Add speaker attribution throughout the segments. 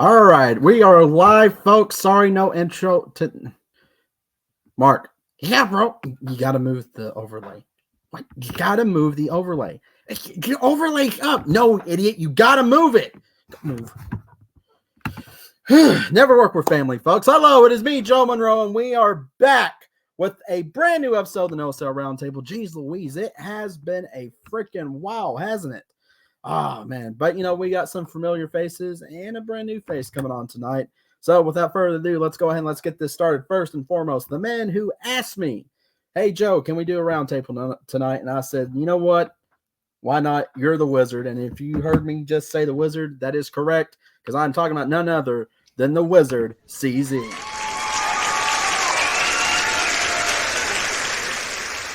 Speaker 1: All right, we are live, folks. Sorry, no intro to Mark. Yeah, bro, you got to move the overlay. What? You got to move the overlay. Get overlay up. No, idiot, you got to move it. Move. Never work with family, folks. Hello, it is me, Joe Monroe, and we are back with a brand new episode of the No Sell Roundtable. Jeez Louise, it has been a freaking wow, hasn't it? Oh, man. But, you know, we got some familiar faces and a brand new face coming on tonight. So, without further ado, let's go ahead and let's get this started. First and foremost, the man who asked me, hey, Joe, can we do a roundtable tonight? And I said, you know what? Why not? You're the wizard. And if you heard me just say the wizard, that is correct, because I'm talking about none other than the wizard, CZ.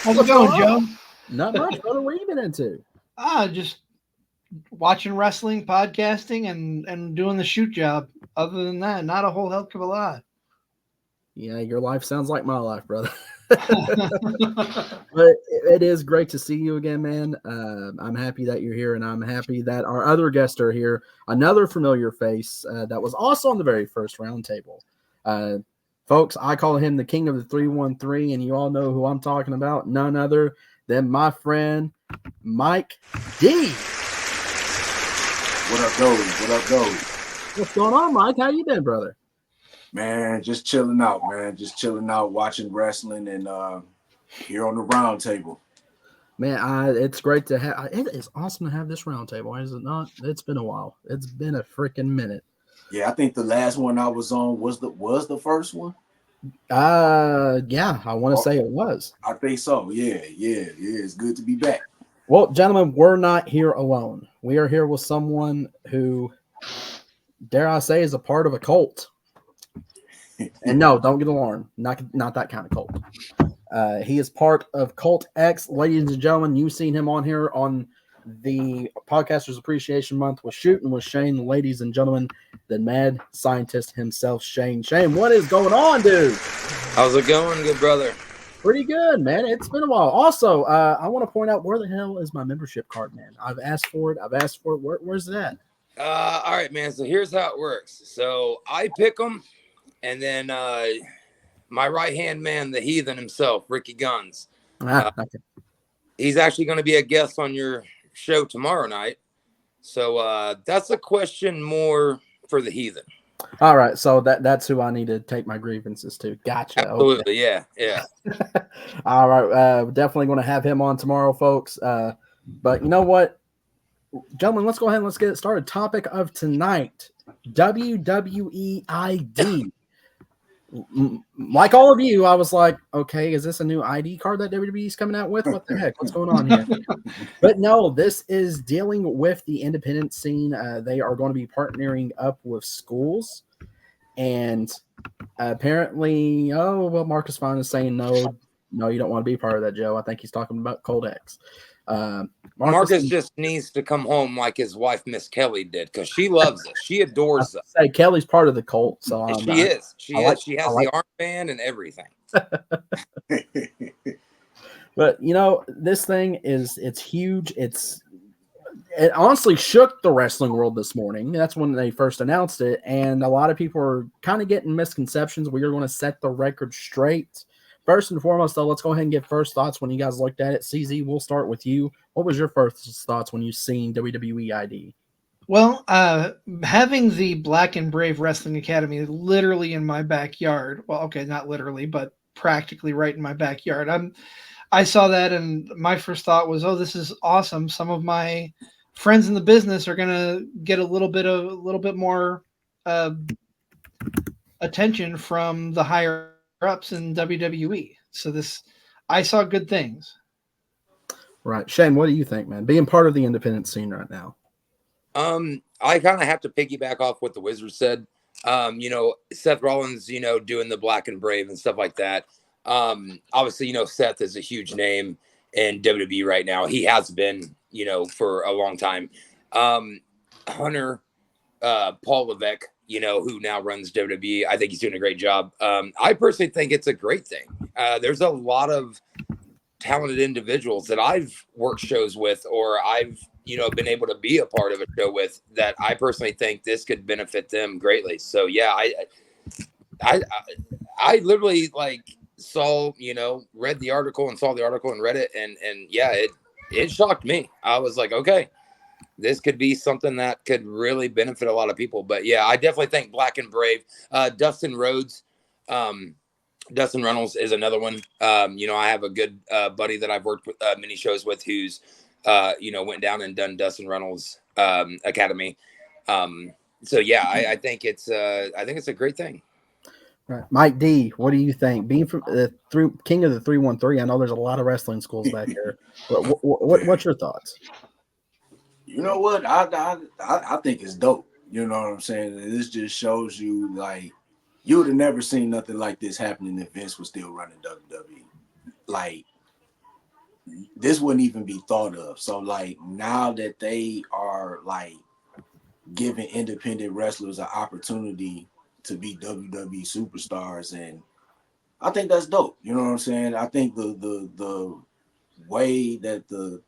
Speaker 2: How's it going, Joe?
Speaker 1: Not much, brother. What have you been into?
Speaker 2: Just watching wrestling, podcasting, and doing the shoot job. Other than that, not a whole hell of a lot.
Speaker 1: Yeah, your life sounds like my life, brother. But it is great to see you again, man. I'm happy that you're here, and I'm happy that our other guests are here. Another familiar face that was also on the very first roundtable. Folks, I call him the king of the 313, and you all know who I'm talking about. None other than my friend Mike D.
Speaker 3: What up, Dozy? What up, Dozy?
Speaker 1: What's going on, Mike? How you been, brother?
Speaker 3: Man, just chilling out, man. Just chilling out, watching wrestling, and here on the round table.
Speaker 1: Man, it's great to have. It is awesome to have this round table, is it not? It's been a while. It's been a freaking minute.
Speaker 3: Yeah, I think the last one I was on was the first one.
Speaker 1: Yeah, I want to say it was.
Speaker 3: I think so. Yeah. It's good to be back.
Speaker 1: Well, gentlemen, we're not here alone. We are here with someone who, dare I say, is a part of a cult. And no, don't get alarmed. Not that kind of cult. He is part of Cult X. Ladies and gentlemen, you've seen him on here on the Podcasters Appreciation Month with Shooting with Shane. Ladies and gentlemen, the mad scientist himself, Shane. Shane, what is going on, dude?
Speaker 4: How's it going, good brother?
Speaker 1: Pretty good, man. It's been a while. Also, I want to point out, where the hell is my membership card, man? I've asked for it. Where's it at?
Speaker 4: All right, man. So here's how it works. So I pick them, and then my right-hand man, the heathen himself, Ricky Guns.
Speaker 1: Okay.
Speaker 4: He's actually going to be a guest on your show tomorrow night. So that's a question more for the heathen.
Speaker 1: All right, so that's who I need to take my grievances to. Gotcha.
Speaker 4: Absolutely, okay. Yeah.
Speaker 1: All right, definitely going to have him on tomorrow, folks. But you know what, gentlemen, let's go ahead and let's get it started. Topic of tonight: WWE ID. Like all of you, I was like, okay, is this a new ID card that WWE is coming out with? What the heck? What's going on here? But no, this is dealing with the independent scene. They are going to be partnering up with schools. And apparently, Marcus Fine is saying no, you don't want to be part of that, Joe. I think he's talking about Cold X.
Speaker 4: Marcus just needs to come home like his wife, Miss Kelly, did, because she loves us. She adores us.
Speaker 1: Say Kelly's part of the cult, so
Speaker 4: she is. She has the armband and everything.
Speaker 1: But you know, this thing it's huge. It honestly shook the wrestling world this morning. That's when they first announced it, and a lot of people are kind of getting misconceptions. We are going to set the record straight. First and foremost, though, let's go ahead and get first thoughts when you guys looked at it. CZ, we'll start with you. What was your first thoughts when you seen WWE ID?
Speaker 2: Well, having the Black and Brave Wrestling Academy literally in my backyard. Well, okay, not literally, but practically right in my backyard. I saw that, and my first thought was, oh, this is awesome. Some of my friends in the business are gonna get a little bit more attention from the higher ups in WWE. So I saw good things. Right.
Speaker 1: Shane, what do you think, man? Being part of the independent scene right now.
Speaker 4: I kind of have to piggyback off what the Wizard said. Seth Rollins, doing the Black and Brave and stuff like that. Obviously, Seth is a huge name in WWE right now. He has been, for a long time. Hunter, Paul Levesque, who now runs WWE. I think he's doing a great job. I personally think it's a great thing. There's a lot of talented individuals that I've worked shows with, or I've, you know, been able to be a part of a show with, that I personally think this could benefit them greatly. So yeah, I literally like saw, you know, read the article and saw the article and read it, and yeah, it shocked me. I was like, okay, this could be something that could really benefit a lot of people. But yeah, I definitely think Black and Brave. Dustin Rhodes, Dustin Reynolds is another one. You know, I have a good buddy that I've worked with many shows with, who's you know, went down and done Dustin Reynolds Academy. So yeah, I think it's a great thing.
Speaker 1: Right. Mike D, what do you think? Being from the king of the 313, I know there's a lot of wrestling schools back here. But what's your thoughts?
Speaker 3: You know what? I think it's dope. You know what I'm saying? This just shows you, like, you would have never seen nothing like this happening if Vince was still running WWE. Like, this wouldn't even be thought of. So, like, now that they are, like, giving independent wrestlers an opportunity to be WWE superstars, and I think that's dope. You know what I'm saying? I think the way that the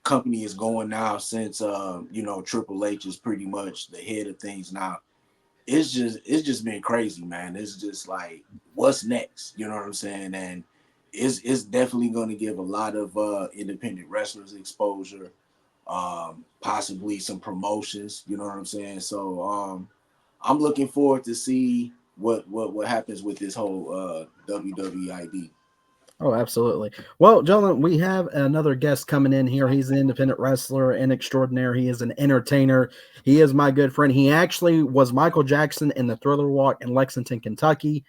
Speaker 3: company is going now, since you know, Triple H is pretty much the head of things now, it's just been crazy, man. It's just like, what's next? You know what I'm saying? And it's definitely going to give a lot of independent wrestlers exposure, possibly some promotions. You know what I'm saying? So I'm looking forward to see what happens with this whole WWE ID.
Speaker 1: Oh, absolutely. Well, gentlemen, we have another guest coming in here. He's an independent wrestler and extraordinaire. He is an entertainer. He is my good friend. He actually was Michael Jackson in the Thriller Walk in Lexington, Kentucky,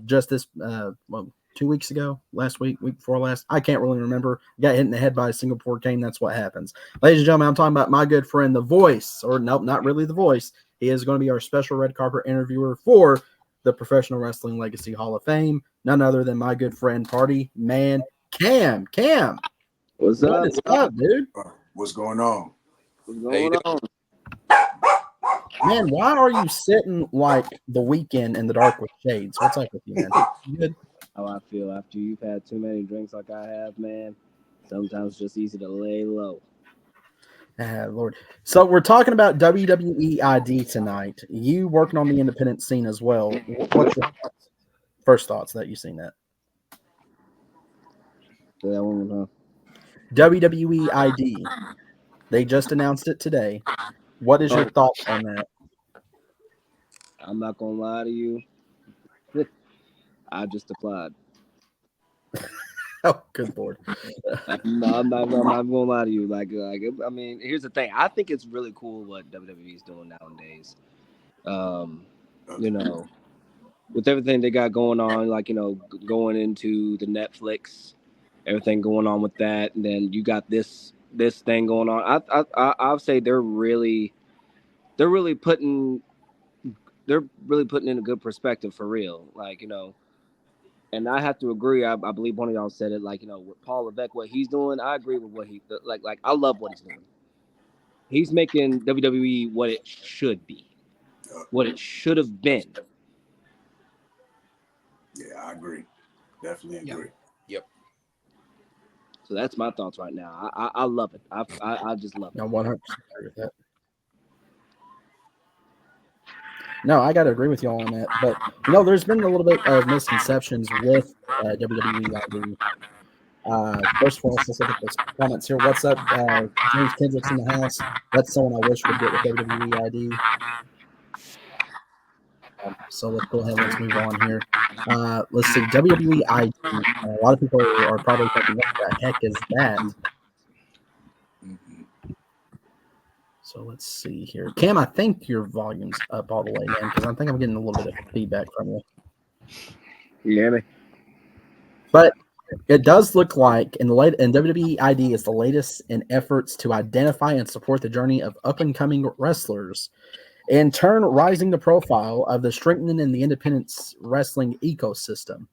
Speaker 1: just this 2 weeks ago, week before last. I can't really remember. Got hit in the head by a Singapore cane. That's what happens. Ladies and gentlemen, I'm talking about my good friend, The Voice, or nope, not really The Voice. He is going to be our special red carpet interviewer for the Professional Wrestling Legacy Hall of Fame. None other than my good friend, Party Man Cam. Cam,
Speaker 5: what's up?
Speaker 1: What is up, dude?
Speaker 3: What's going on?
Speaker 5: What's going on?
Speaker 1: Man, why are you sitting like the Weekend in the dark with shades? What's up with you, man? You good?
Speaker 5: How I feel after you've had too many drinks like I have, man. Sometimes it's just easy to lay low.
Speaker 1: Lord. So we're talking about WWE ID tonight. You working on the independent scene as well. What's your first thoughts that you've seen that?
Speaker 5: Say that one more time.
Speaker 1: WWE ID. They just announced it today. What is your thoughts on that?
Speaker 5: I'm not gonna lie to you. I just applied.
Speaker 1: Oh, good Lord.
Speaker 5: I'm not gonna lie to you. Like, I mean, here's the thing. I think it's really cool what WWE is doing nowadays. You know, with everything they got going on, like, you know, going into the Netflix, everything going on with that, and then you got this thing going on. I'll say they're really putting in a good perspective for real. Like, you know. And I have to agree. I believe one of y'all said it. Like, you know, with Paul Levesque, what he's doing, I agree with what he like. Like, I love what he's doing. He's making WWE what it should be, what it should have been.
Speaker 3: Yeah, I agree. Definitely agree.
Speaker 4: Yep.
Speaker 5: So that's my thoughts right now. I love it. I just love it.
Speaker 1: I 100% agree with that. No, I got to agree with y'all on that. But, you know, there's been a little bit of misconceptions with WWE ID. First of all, let's look at those comments here. What's up? James Kendrick's in the house. That's someone I wish would get with WWE ID. So let's go ahead. Let's move on here. Let's see. WWE ID. A lot of people are probably thinking, what the heck is that? So let's see here. Cam, I think your volume's up all the way, man, because I think I'm getting a little bit of feedback from you.
Speaker 5: You hear me?
Speaker 1: But it does look like in WWE ID is the latest in efforts to identify and support the journey of up-and-coming wrestlers, in turn rising the profile of the strengthening in the independent wrestling ecosystem.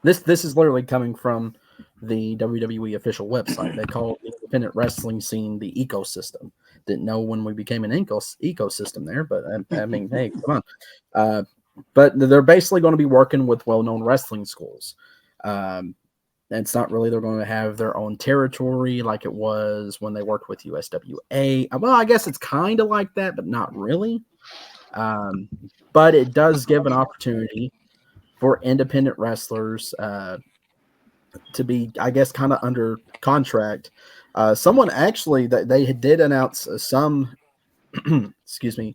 Speaker 1: This is literally coming from the WWE official website. They call the independent wrestling scene the ecosystem. Didn't know when we became an ecosystem there, but I mean, hey, come on. But they're basically going to be working with well-known wrestling schools. And it's not really they're going to have their own territory like it was when they worked with USWA. Well, I guess it's kind of like that, but not really. But it does give an opportunity for independent wrestlers to be, I guess, kind of under contract. Someone actually that they did announce some, excuse me,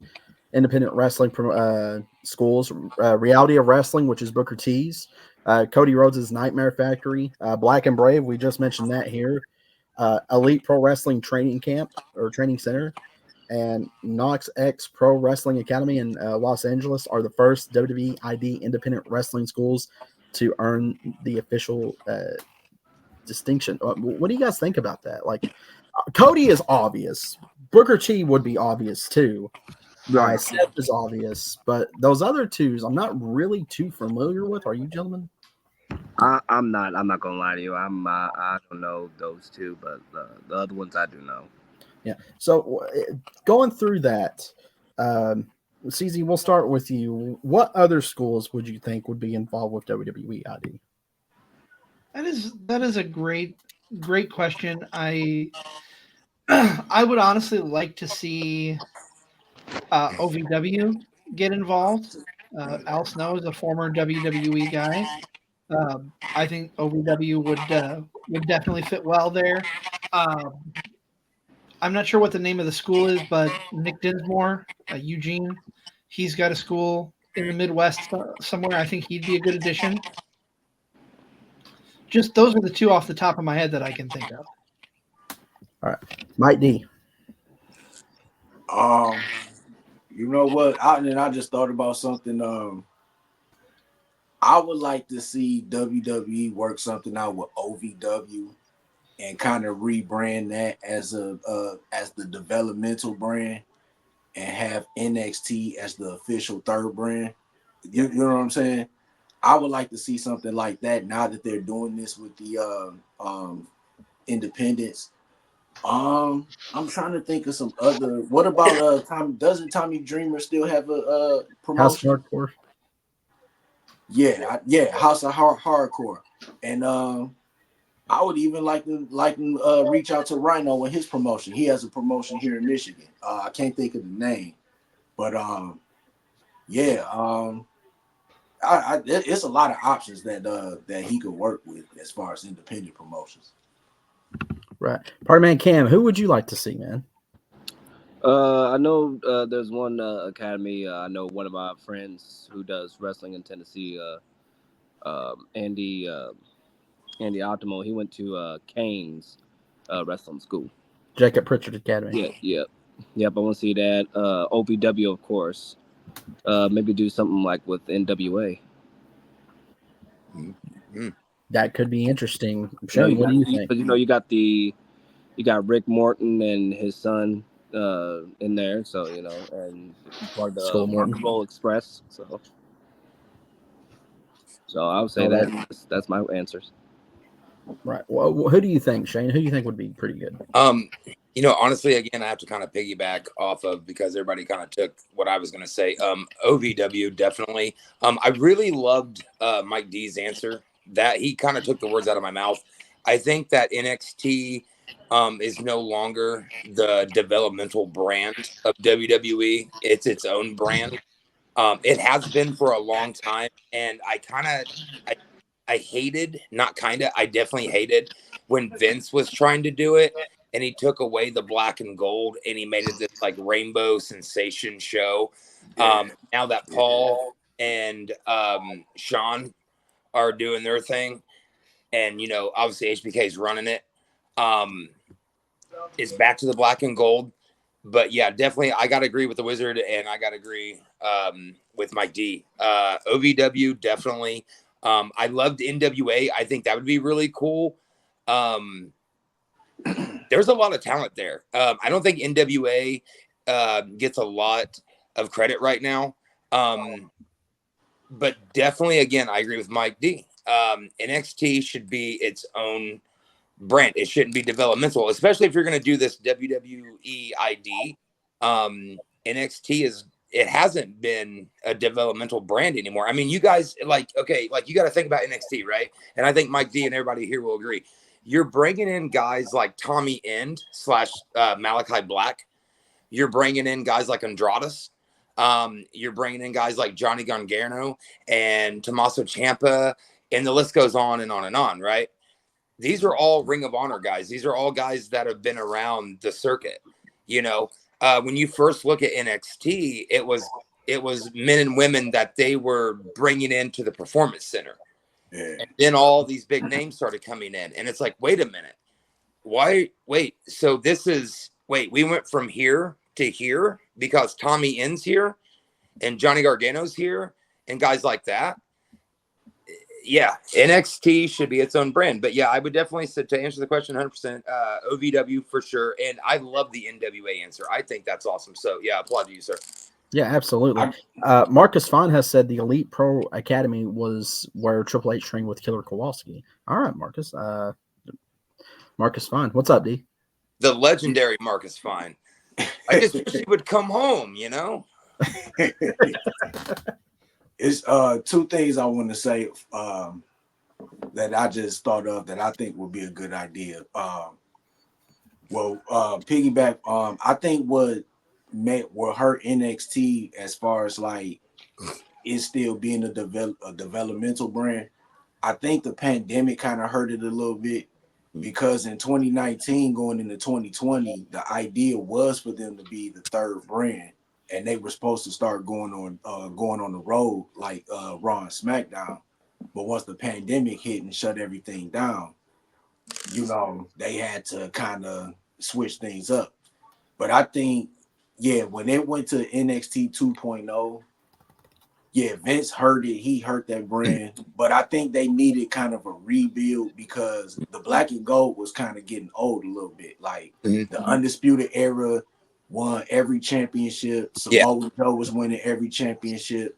Speaker 1: independent wrestling schools. Reality of Wrestling, which is Booker T's. Cody Rhodes' Nightmare Factory. Black and Brave, we just mentioned that here. Elite Pro Wrestling Training Camp or Training Center. And Knox X Pro Wrestling Academy in Los Angeles are the first WWE ID independent wrestling schools to earn the official distinction. What do you guys think about that? Like, Cody is obvious. Booker T would be obvious too.
Speaker 5: Right.
Speaker 1: Seth is obvious, but those other twos I'm not really too familiar with. Are you gentlemen?
Speaker 5: I'm not gonna lie to you. I don't know those two, but the other ones I do know.
Speaker 1: Yeah. So going through that, CZ, we'll start with you. What other schools would you think would be involved with WWE ID?
Speaker 2: That is a great question. I would honestly like to see OVW get involved. Al Snow is a former WWE guy. I think OVW would definitely fit well there. I'm not sure what the name of the school is, but Nick Dinsmore, Eugene, he's got a school in the Midwest somewhere. I think he'd be a good addition. Just those are the two off the top of my head that I can think of.
Speaker 1: All right, Mike D.
Speaker 3: You know what? I just thought about something. I would like to see WWE work something out with OVW and kind of rebrand that as the developmental brand and have NXT as the official third brand. You know what I'm saying? I would like to see something like that now that they're doing this with the independents. I'm trying to think of some other. What about Tommy? Doesn't Tommy Dreamer still have a promotion?
Speaker 1: House Hardcore.
Speaker 3: Yeah, House of Hardcore, and I would even like to reach out to Rhino and his promotion. He has a promotion here in Michigan. I can't think of the name, but it's a lot of options that he could work with as far as independent promotions.
Speaker 1: Right, Party Man Cam. Who would you like to see, man?
Speaker 5: I know there's one academy. I know one of my friends who does wrestling in Tennessee. Andy Optimo. He went to Kane's wrestling school.
Speaker 1: Jacob Pritchard Academy.
Speaker 5: Yep. I want to see that. OVW, of course. Maybe do something like with NWA.
Speaker 4: Mm-hmm.
Speaker 1: That could be interesting. Shane, what do you think?
Speaker 5: But you got Rick Morton and his son in there, so and part of the Rock and Roll Express. So I would say that's my answers.
Speaker 1: Right. Well, who do you think, Shane? Who do you think would be pretty good?
Speaker 4: Honestly, again, I have to kind of piggyback off of because everybody kind of took what I was going to say. OVW definitely. I really loved Mike D's answer that he kind of took the words out of my mouth. I think that NXT is no longer the developmental brand of WWE. It's its own brand. It has been for a long time, and I definitely hated when Vince was trying to do it, and he took away the black and gold, and he made it this like rainbow sensation show. Now that Paul and Sean are doing their thing, and obviously HBK is running it, it's back to the black and gold. But yeah, definitely, I gotta agree with the Wizard, and I gotta agree with Mike D. OVW definitely. I loved NWA. I think that would be really cool. There's a lot of talent there. I don't think NWA gets a lot of credit right now. But definitely, again, I agree with Mike D. NXT should be its own brand. It shouldn't be developmental, especially if you're going to do this WWE ID. NXT it hasn't been a developmental brand anymore. I mean, you guys you got to think about NXT, right? And I think Mike D and everybody here will agree. You're bringing in guys like Tommy End / Malachi Black. You're bringing in guys like Andradas. You're bringing in guys like Johnny Gargano and Tommaso Ciampa, and the list goes on and on and on, right? These are all Ring of Honor guys. These are all guys that have been around the circuit. When you first look at NXT, it was men and women that they were bringing into the Performance Center.
Speaker 3: Yeah.
Speaker 4: And then all these big names started coming in. And it's like, wait a minute. So we went from here to here because Tommy End's here and Johnny Gargano's here and guys like that. Yeah, NXT should be its own brand. But yeah, I would definitely say, to answer the question 100%, OVW for sure. And I love the NWA answer. I think that's awesome. So yeah, applaud to you, sir.
Speaker 1: Yeah, absolutely. Marcus Fahn has said the Elite Pro Academy was where Triple H trained with Killer Kowalski. All right, Marcus. Marcus Fahn. What's up, D?
Speaker 4: The legendary Marcus Fahn. I just wish he would come home,
Speaker 3: It's two things I want to say that I just thought of that I think would be a good idea. Piggyback. I think what hurt NXT as far as like it still being a developmental brand. I think the pandemic kind of hurt it a little bit because in 2019 going into 2020, the idea was for them to be the third brand. And they were supposed to start going on the road like Raw and SmackDown. But once the pandemic hit and shut everything down, they had to kind of switch things up. But I think, when it went to NXT 2.0, Vince hurt it. He hurt that brand. But I think they needed kind of a rebuild because the Black and Gold was kind of getting old a little bit. Like the Undisputed Era won every championship. Samoa Joe was winning every championship.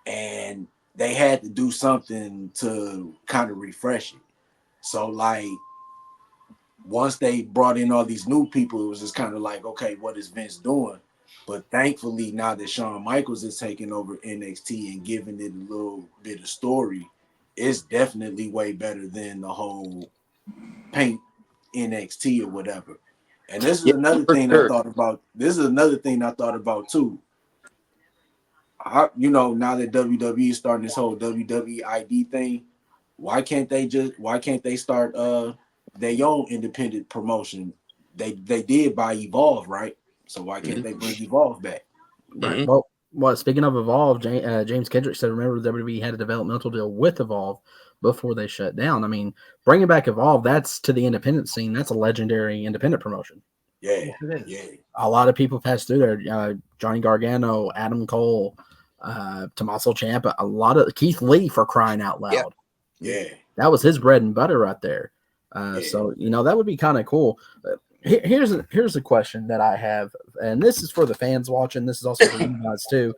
Speaker 3: And they had to do something to kind of refresh it. So, like, once they brought in all these new people, it was just kind of like, okay, what is Vince doing? But thankfully, now that Shawn Michaels is taking over NXT and giving it a little bit of story, it's definitely way better than the whole paint NXT or whatever. And this is another thing I thought about. This is another thing I thought about too. Now that WWE is starting this whole WWE ID thing, why can't they start their own independent promotion? They did buy Evolve, right? So why can't they bring Evolve back?
Speaker 1: Right. Well, speaking of Evolve, James Kendrick said, remember WWE had a developmental deal with Evolve before they shut down. I mean, bringing back Evolve, that's to the independent scene. That's a legendary independent promotion.
Speaker 3: Yeah.
Speaker 1: A lot of people passed through there. Johnny Gargano, Adam Cole, Tommaso Ciampa, a lot of Keith Lee, for crying out loud.
Speaker 3: Yeah.
Speaker 1: That was his bread and butter right there. So, that would be kind of cool. Here's a question that I have, and this is for the fans watching. This is also for you guys too.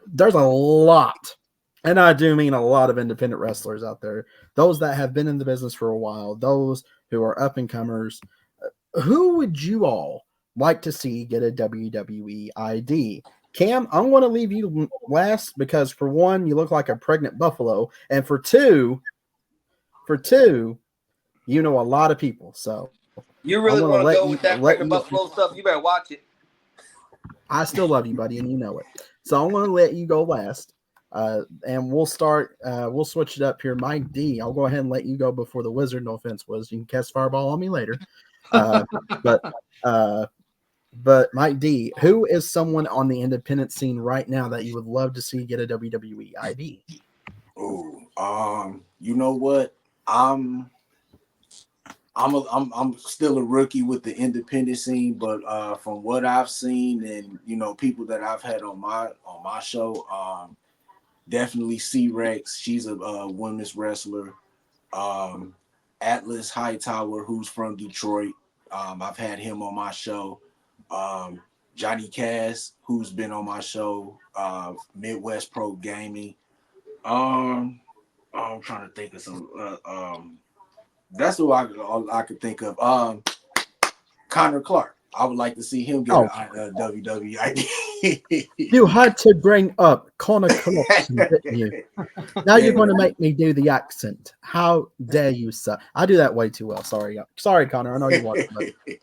Speaker 1: There's a lot, and I do mean a lot of independent wrestlers out there. Those that have been in the business for a while, those who are up and comers. Who would you all like to see get a WWE ID? Cam, I'm going to leave you last because for one, you look like a pregnant buffalo, and for two, a lot of people. So
Speaker 5: you really want to go with that pregnant buffalo stuff? You better watch it.
Speaker 1: I still love you, buddy, and you know it. So I'm going to let you go last, and we'll start. We'll switch it up here. Mike D, I'll go ahead and let you go before the Wizard. No offense, Wiz. You can cast Fireball on me later. But Mike D, who is someone on the independent scene right now that you would love to see get a WWE ID?
Speaker 3: Oh, you know what? I'm still a rookie with the independent scene, but from what I've seen and people that I've had on my show, definitely C-Rex. She's a women's wrestler. Atlas Hightower, who's from Detroit. I've had him on my show. Johnny Cass, who's been on my show. Midwest Pro Gaming. I'm trying to think of some. That's who I could think of. Connor Clark. I would like to see him get a WWE ID.
Speaker 1: You had to bring up Connor Clarkson, didn't you? Now you're going to make me do the accent. How dare you, sir? I do that way too well. Sorry, Connor. I know you want it,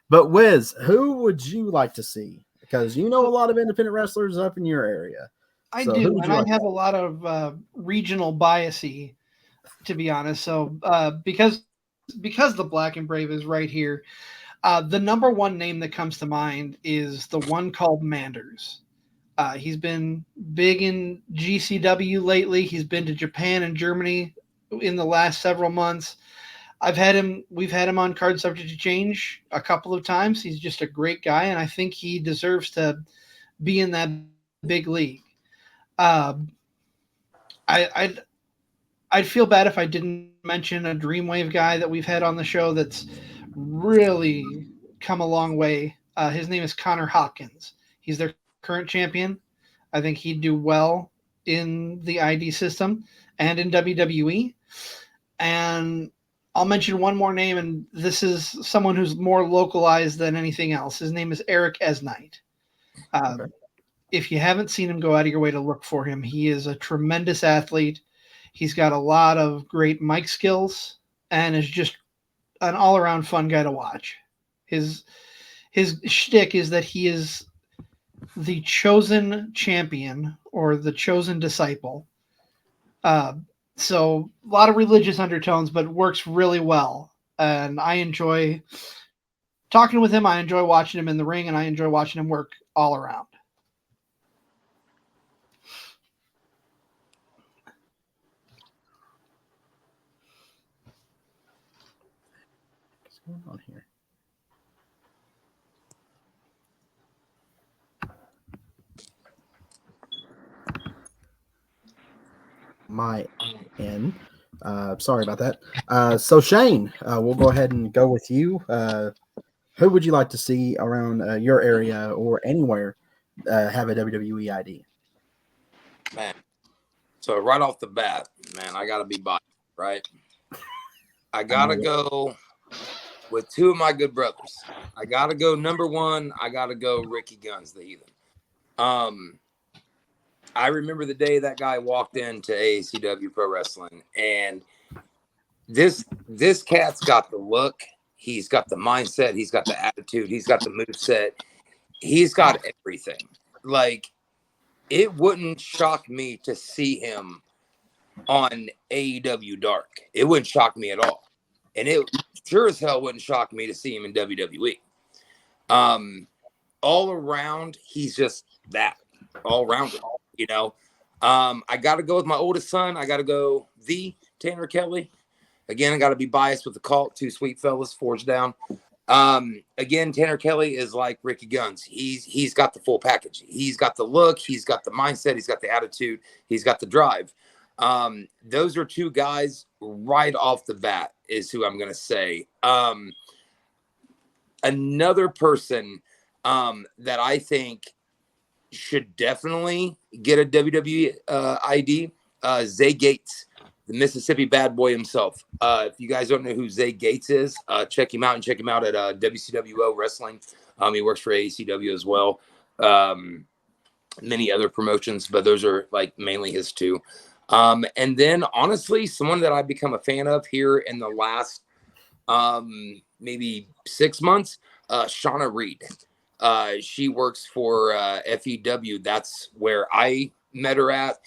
Speaker 1: but Wiz, who would you like to see? Because you know a lot of independent wrestlers up in your area.
Speaker 2: I
Speaker 1: So
Speaker 2: do, and I have a lot of regional biasy, to be honest. So because the Black and Brave is right here, the number one name that comes to mind is the one called Manders. He's been big in GCW lately. He's been to Japan and Germany in the last several months. We've had him on Card Subject to Change a couple of times. He's just a great guy, and I think he deserves to be in that big league. I'd feel bad if I didn't mention a Dreamwave guy that we've had on the show that's really come a long way. His name is Connor Hopkins. He's their current champion. I think he'd do well in the ID system and in WWE. And I'll mention one more name, and this is someone who's more localized than anything else. His name is Eric Esnight.
Speaker 1: Okay.
Speaker 2: If you haven't seen him, go out of your way to look for him. He is a tremendous athlete. He's got a lot of great mic skills and is just an all-around fun guy to watch. His shtick is that he is the chosen champion or the chosen disciple. So a lot of religious undertones, but works really well. And I enjoy talking with him. I enjoy watching him in the ring, and I enjoy watching him work all around.
Speaker 1: What's going on here? My end. Sorry about that. So Shane, we'll go ahead and go with you. Who would you like to see around your area or anywhere have a WWE ID?
Speaker 4: Man. So right off the bat, man, I gotta be biased, right? I gotta go with two of my good brothers. I gotta go number one. I gotta go Ricky Guns, the Heathen. I remember the day that guy walked into AACW Pro Wrestling, and this cat's got the look, he's got the mindset, he's got the attitude, he's got the moveset, he's got everything. Like, it wouldn't shock me to see him on AEW Dark. It wouldn't shock me at all. And it sure as hell wouldn't shock me to see him in WWE. All around, he's just that. All around it, you know. I got to go with my oldest son. I got to go the Tanner Kelly. Again, I got to be biased with the cult. Two sweet fellas forged down. Again, Tanner Kelly is like Ricky Guns. He's got the full package. He's got the look. He's got the mindset. He's got the attitude. He's got the drive. Those are two guys right off the bat is who I'm going to say. Another person that I think should definitely get a WWE ID, Zay Gates, the Mississippi bad boy himself. If you guys don't know who Zay Gates is, check him out at WCWO Wrestling. He works for AECW as well. Many other promotions, but those are like mainly his two. And then honestly, someone that I've become a fan of here in the last maybe 6 months, Shauna Reed. She works for FEW. That's where I met her at.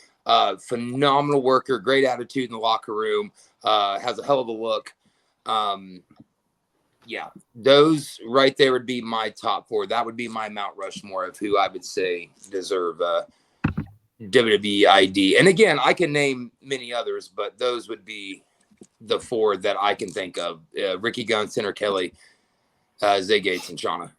Speaker 4: Phenomenal worker, great attitude in the locker room, has a hell of a look. Yeah, those right there would be my top four. That would be my Mount Rushmore of who I would say deserve WWE ID. And again, I can name many others, but those would be the four that I can think of. Ricky Guns, Tanner Kelly, Zay Gates, and Shauna.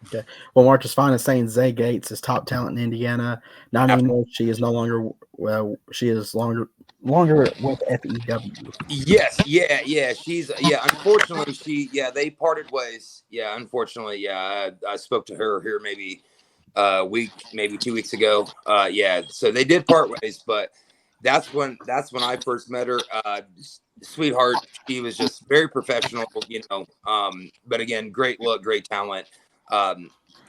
Speaker 1: Okay. Well, Marcus Fine is saying Zay Gates is top talent in Indiana. Not anymore. She is no longer. Well, she is longer with FEW.
Speaker 4: Yes. Yeah. She's unfortunately, they parted ways. Yeah. Unfortunately. Yeah. I spoke to her here maybe a week, maybe 2 weeks ago. Yeah. So they did part ways, but that's when I first met her. Sweetheart. She was just very professional, you know. But again, great look, great talent.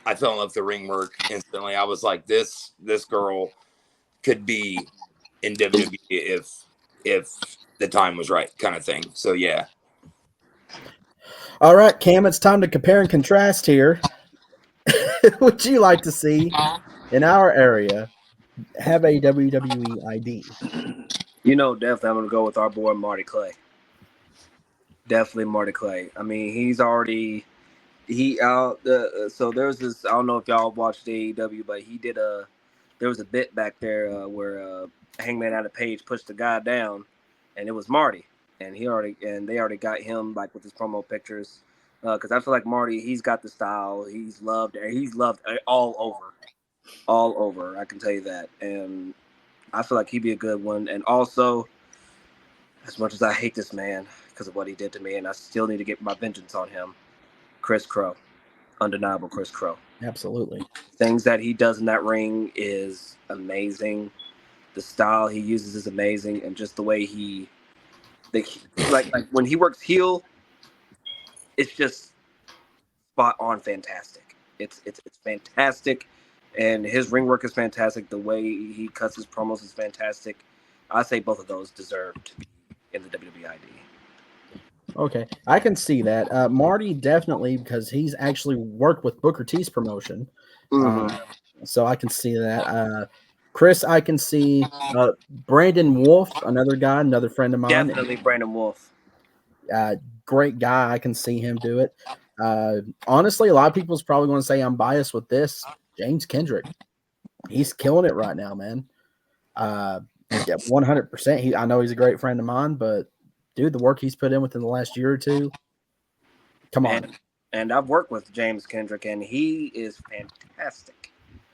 Speaker 4: I fell in love with the ring work instantly. I was like, this girl could be in WWE if the time was right, kind of thing. So yeah.
Speaker 1: All right, Cam, it's time to compare and contrast here. Would you like to see in our area have a WWE ID?
Speaker 5: Definitely I'm gonna go with our boy Marty Clay. Definitely Marty Clay. I mean, he's already so there's this. I don't know if y'all watched AEW, but there was a bit back there where Hangman Adam Page pushed the guy down, and it was Marty, and they already got him like with his promo pictures, because I feel like Marty, he's got the style, he's loved all over. I can tell you that, and I feel like he'd be a good one. And also, as much as I hate this man because of what he did to me, and I still need to get my vengeance on him, Chris Crow. Undeniable Chris Crow.
Speaker 1: Absolutely.
Speaker 5: Things that he does in that ring is amazing. The style he uses is amazing, and just the way like when he works heel, it's just spot on fantastic. It's fantastic, and his ring work is fantastic. The way he cuts his promos is fantastic. I say both of those deserve to be in the WWE ID.
Speaker 1: Okay, I can see that. Marty definitely, because he's actually worked with Booker T's promotion. So I can see that. Chris, I can see. Brandon Wolf, another guy, another friend of mine.
Speaker 5: Definitely Brandon Wolf.
Speaker 1: Great guy. I can see him do it. Honestly, a lot of people's probably going to say I'm biased with this. James Kendrick. He's killing it right now, man. 100%. I know he's a great friend of mine, but dude, the work he's put in within the last year or two. Come on.
Speaker 5: And I've worked with James Kendrick, and he is fantastic.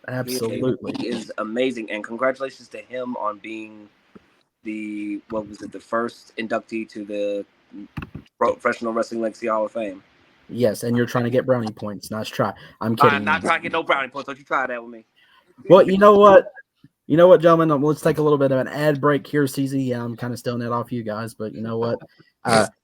Speaker 1: Absolutely.
Speaker 5: He is amazing. And congratulations to him on being the first inductee to the Professional Wrestling Legacy Hall of Fame.
Speaker 1: Yes, and you're trying to get brownie points. Nice try. I'm kidding.
Speaker 5: I'm not trying to get no brownie points. Don't you try that with me.
Speaker 1: Well, you know what? Gentlemen? Let's take a little bit of an ad break here, CZ. Yeah, I'm kind of stealing that off you guys, but you know what?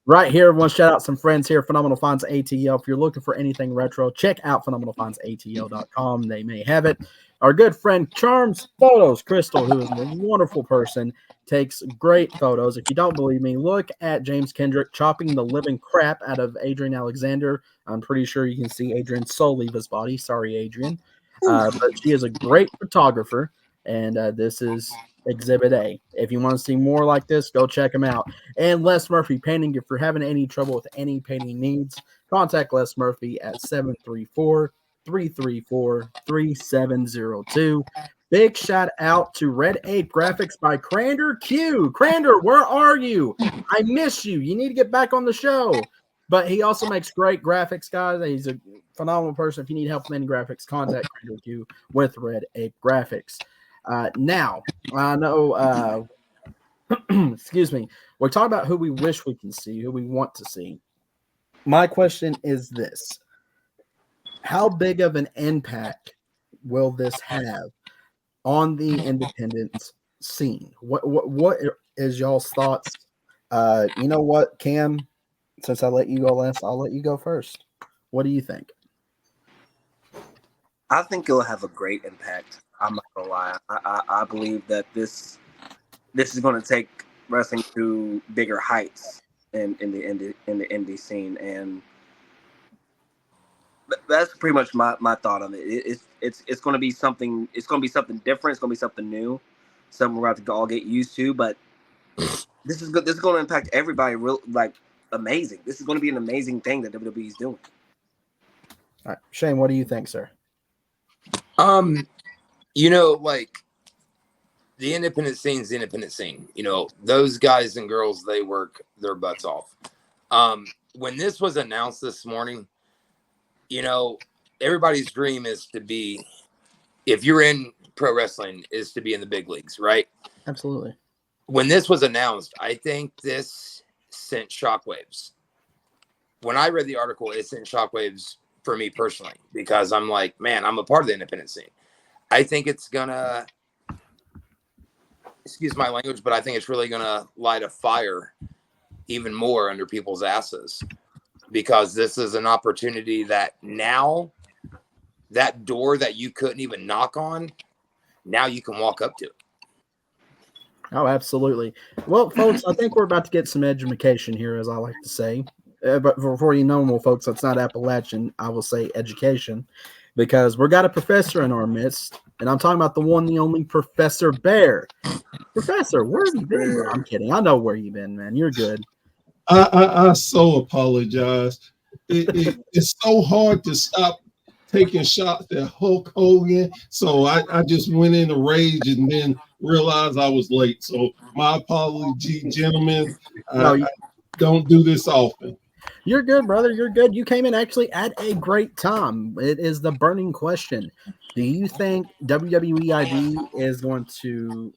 Speaker 1: Right here, I want to shout out some friends here, Phenomenal Finds ATL. If you're looking for anything retro, check out phenomenalfindsatl.com. They may have it. Our good friend Charms Photos, Crystal, who is a wonderful person, takes great photos. If you don't believe me, look at James Kendrick chopping the living crap out of Adrian Alexander. I'm pretty sure you can see Adrian's soul leave his body. Sorry, Adrian. But she is a great photographer. And this is Exhibit A. If you want to see more like this, go check them out. And Les Murphy Painting. If you're having any trouble with any painting needs, contact Les Murphy at 734-334-3702. Big shout out to Red Ape Graphics by Crander Q. Crander, where are you? I miss you. You need to get back on the show. But he also makes great graphics, guys. He's a phenomenal person. If you need help with any graphics, contact Crander Q with Red Ape Graphics. Now, I know, excuse me, we're talking about who we wish we can see, who we want to see. My question is this. How big of an impact will this have on the independent scene? What is y'all's thoughts? You know what, Cam, since I let you go last, I'll let you go first. What do you think?
Speaker 5: I think it'll have a great impact. I'm not gonna lie. I believe that this is going to take wrestling to bigger heights in the indie scene, and that's pretty much my thought on it. It's going to be something. It's going to be something different. It's going to be something new. Something we're about to all get used to. But this is good. This is going to impact everybody. Amazing. This is going to be an amazing thing that WWE is doing.
Speaker 1: All right, Shane, what do you think, sir?
Speaker 4: Like the independent scene is the independent scene. Those guys and girls, they work their butts off. When this was announced this morning, everybody's dream is to be, if you're in pro wrestling, is to be in the big leagues, right?
Speaker 1: Absolutely.
Speaker 4: When this was announced, I think this sent shockwaves. When I read the article, it sent shockwaves for me personally, because I'm like, man, I'm a part of the independent scene. I think it's gonna, excuse my language, but I think it's really gonna light a fire even more under people's asses, because this is an opportunity that now that door that you couldn't even knock on, now you can walk up to it.
Speaker 1: Oh, absolutely. Well, folks, I think we're about to get some education here, as I like to say. But before you know, well, folks, that's not Appalachian. I will say education, because we got a professor in our midst, and I'm talking about the one, the only Professor Bear. Professor, where have you been, bro? I'm kidding. I know where you've been, man. You're good.
Speaker 6: I so apologize. It's so hard to stop taking shots at Hulk Hogan. So I just went in a rage and then realized I was late. So my apology, gentlemen.
Speaker 1: No,
Speaker 6: I don't do this often.
Speaker 1: You're good, brother. You're good. You came in actually at a great time. It is the burning question. Do you think WWE ID is going to,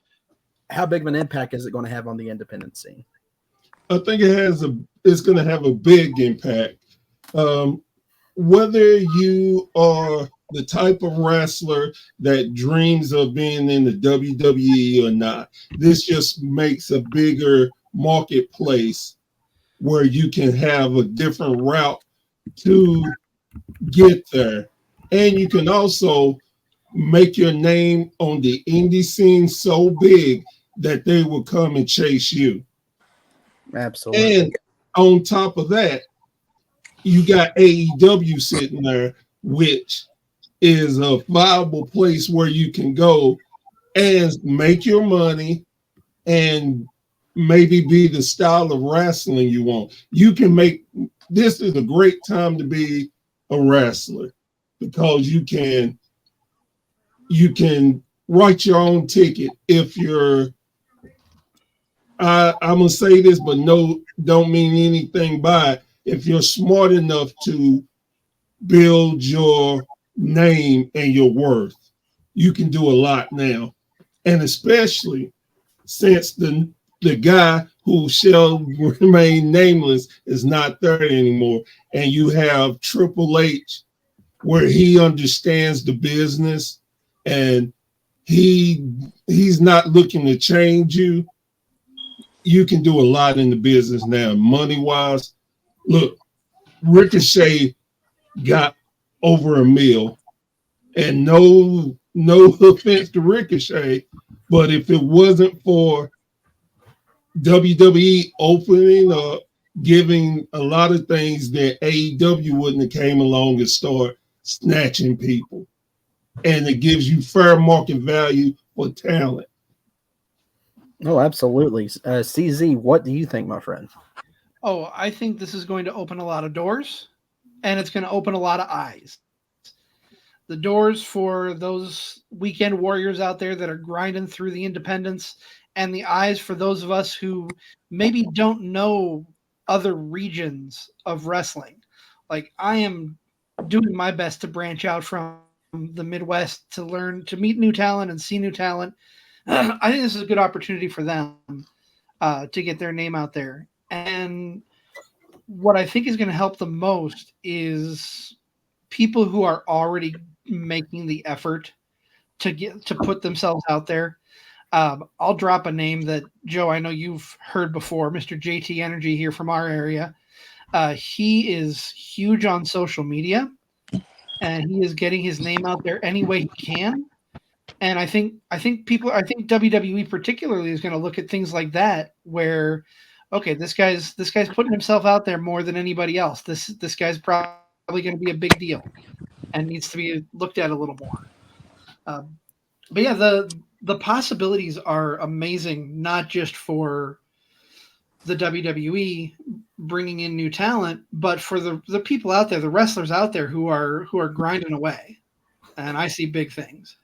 Speaker 1: how big of an impact is it going to have on the independent scene?
Speaker 6: I think it's going to have a big impact. Whether you are the type of wrestler that dreams of being in the WWE or not, this just makes a bigger marketplace where you can have a different route to get there. And you can also make your name on the indie scene so big that they will come and chase you.
Speaker 1: Absolutely.
Speaker 6: And on top of that, you got AEW sitting there, which is a viable place where you can go and make your money and maybe be the style of wrestling you want. You can make, this is a great time to be a wrestler, because you can write your own ticket if you're, I'm gonna say this, but no, don't mean anything by it. If you're smart enough to build your name and your worth, you can do a lot now. And especially since the guy who shall remain nameless is not there anymore, and you have Triple H, where he understands the business and he's not looking to change you. You can do a lot in the business now, money wise. Look, Ricochet got over $1 million, and no offense to Ricochet, but if it wasn't for WWE opening up, giving a lot of things, that AEW wouldn't have came along and start snatching people. And it gives you fair market value for talent.
Speaker 1: Oh, absolutely. CZ, what do you think, my friend?
Speaker 2: Oh, I think this is going to open a lot of doors, and it's going to open a lot of eyes. The doors for those weekend warriors out there that are grinding through the independents, and the eyes for those of us who maybe don't know other regions of wrestling. Like, I am doing my best to branch out from the Midwest to learn, to meet new talent and see new talent. I think this is a good opportunity for them to get their name out there. And what I think is going to help the most is people who are already making the effort to put themselves out there. I'll drop a name that, Joe, I know you've heard before, Mr. JT Energy here from our area. He is huge on social media, and he is getting his name out there any way he can. And I think WWE particularly is going to look at things like that, where, okay, this guy's putting himself out there more than anybody else. This guy's probably going to be a big deal and needs to be looked at a little more. But yeah, the possibilities are amazing, not just for the WWE bringing in new talent, but for the people out there, the wrestlers out there who are grinding away. And I see big things.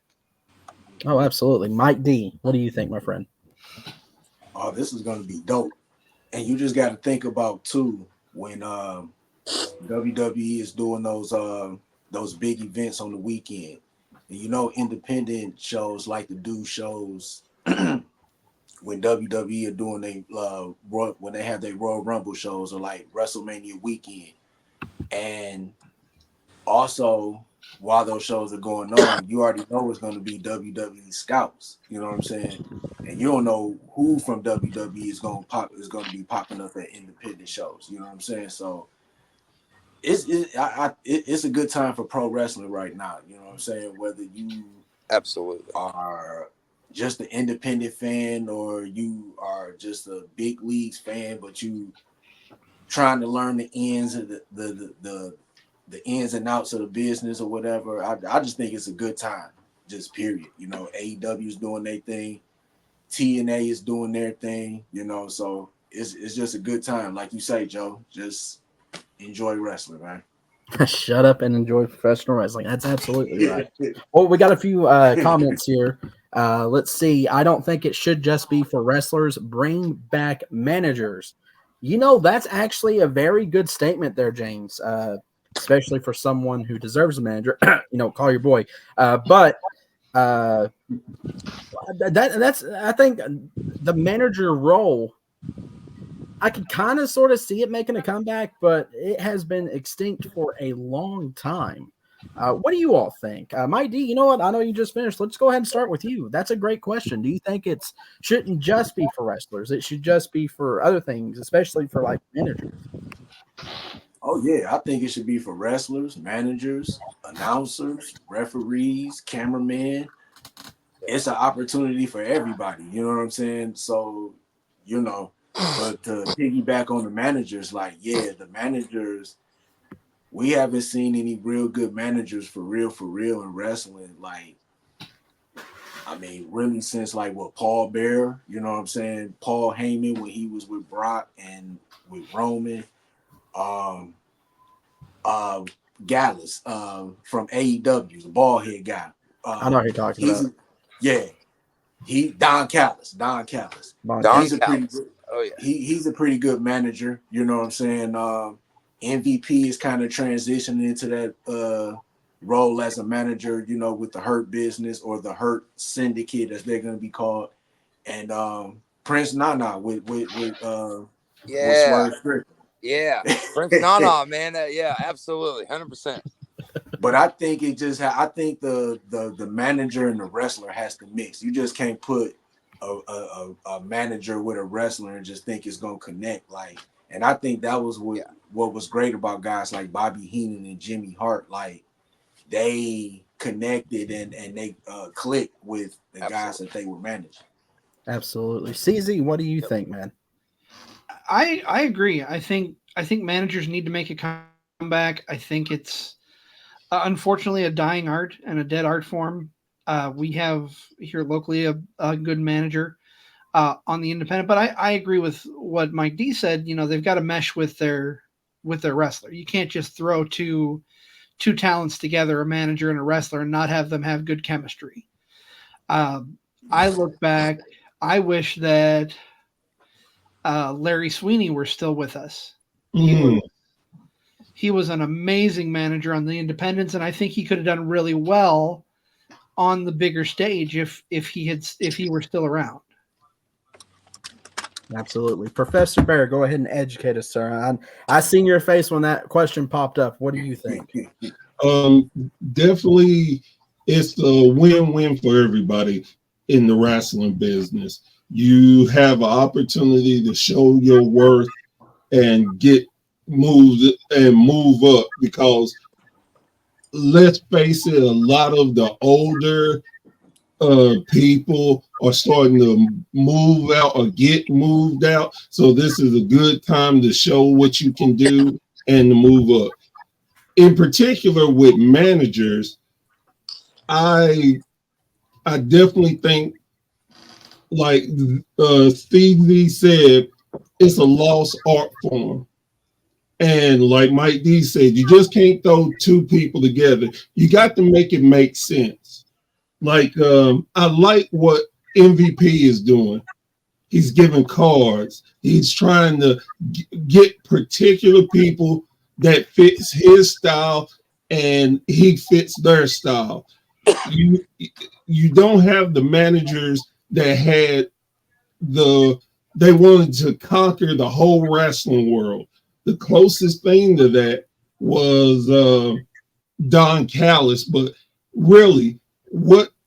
Speaker 1: Oh, absolutely. Mike D, what do you think, my friend?
Speaker 3: Oh, this is going to be dope. And you just got to think about, too, when WWE is doing those big events on the weekend. And you know, independent shows like to do shows when WWE are doing when they have their Royal Rumble shows, or like WrestleMania weekend. And also, while those shows are going on, you already know it's going to be WWE scouts. You know what I'm saying? And you don't know who from WWE is going to be popping up at independent shows. You know what I'm saying? So it's a good time for pro wrestling right now. You know what I'm saying? Whether you
Speaker 4: Absolutely
Speaker 3: are just an independent fan or you are just a big leagues fan, but you trying to learn the ins of the ins and outs of the business or whatever. I just think it's a good time. Just period. You know, AEW is doing their thing, TNA is doing their thing. You know, so it's just a good time. Like you say, Joe, just enjoy wrestling, man.
Speaker 1: Shut up and enjoy professional wrestling. That's absolutely right. Well, we got a few comments here. Let's see. I don't think it should just be for wrestlers. Bring back managers. You know, that's actually a very good statement there, James, especially for someone who deserves a manager. Call your boy. But that's I think the manager role, I could kind of sort of see it making a comeback, but it has been extinct for a long time. What do you all think? Mike D, you know what? I know you just finished. Let's go ahead and start with you. That's a great question. Do you think it shouldn't just be for wrestlers? It should just be for other things, especially for like managers?
Speaker 3: Oh yeah, I think it should be for wrestlers, managers, announcers, referees, cameramen. It's an opportunity for everybody. You know what I'm saying? So, but to piggyback on the managers, like, yeah, the managers, we haven't seen any real good managers for real in wrestling. Like, I mean, really since like Paul Bearer, you know what I'm saying? Paul Heyman when he was with Brock and with Roman. Gallus from AEW, the bald head guy.
Speaker 1: I know who you're talking about.
Speaker 3: Yeah. Don Callis. He's a pretty good manager. You know what I'm saying? MVP is kind of transitioning into that role as a manager, with the Hurt Business or the Hurt Syndicate, as they're going to be called. And Prince Nana with Swerve Strickland.
Speaker 4: Yeah, Prince Nana, man. Yeah, absolutely, 100%.
Speaker 3: But I think I think the manager and the wrestler has to mix. You just can't put a manager with a wrestler and just think it's gonna connect. Like, and I think that was what was great about guys like Bobby Heenan and Jimmy Hart. Like, they connected and they clicked with the guys that they were managing.
Speaker 1: Absolutely. CZ, what do you think, man?
Speaker 2: I agree. I think managers need to make a comeback. I think it's unfortunately a dying art and a dead art form. We have here locally a good manager on the independent, but I agree with what Mike D said. They've got to mesh with their wrestler. You can't just throw two talents together, a manager and a wrestler, and not have them have good chemistry. I look back. I wish that Larry Sweeney were still with us. He was an amazing manager on the independents, and I think he could have done really well on the bigger stage if he were still around.
Speaker 1: Absolutely. Professor Bear, go ahead and educate us, sir. I seen your face when that question popped up. What do you think?
Speaker 6: Definitely it's a win-win for everybody in the wrestling business. You have an opportunity to show your worth and get moved and move up, because let's face it, a lot of the older people are starting to move out or get moved out. So this is a good time to show what you can do and to move up. In particular with managers, I definitely think, like Stevie said, it's a lost art form. And like Mike D said, you just can't throw two people together. You got to make it make sense. Like, I like what MVP is doing. He's giving cards. He's trying to get particular people that fits his style, and he fits their style. You don't have the managers that had they wanted to conquer the whole wrestling world. The closest thing to that was Don Callis, but really, and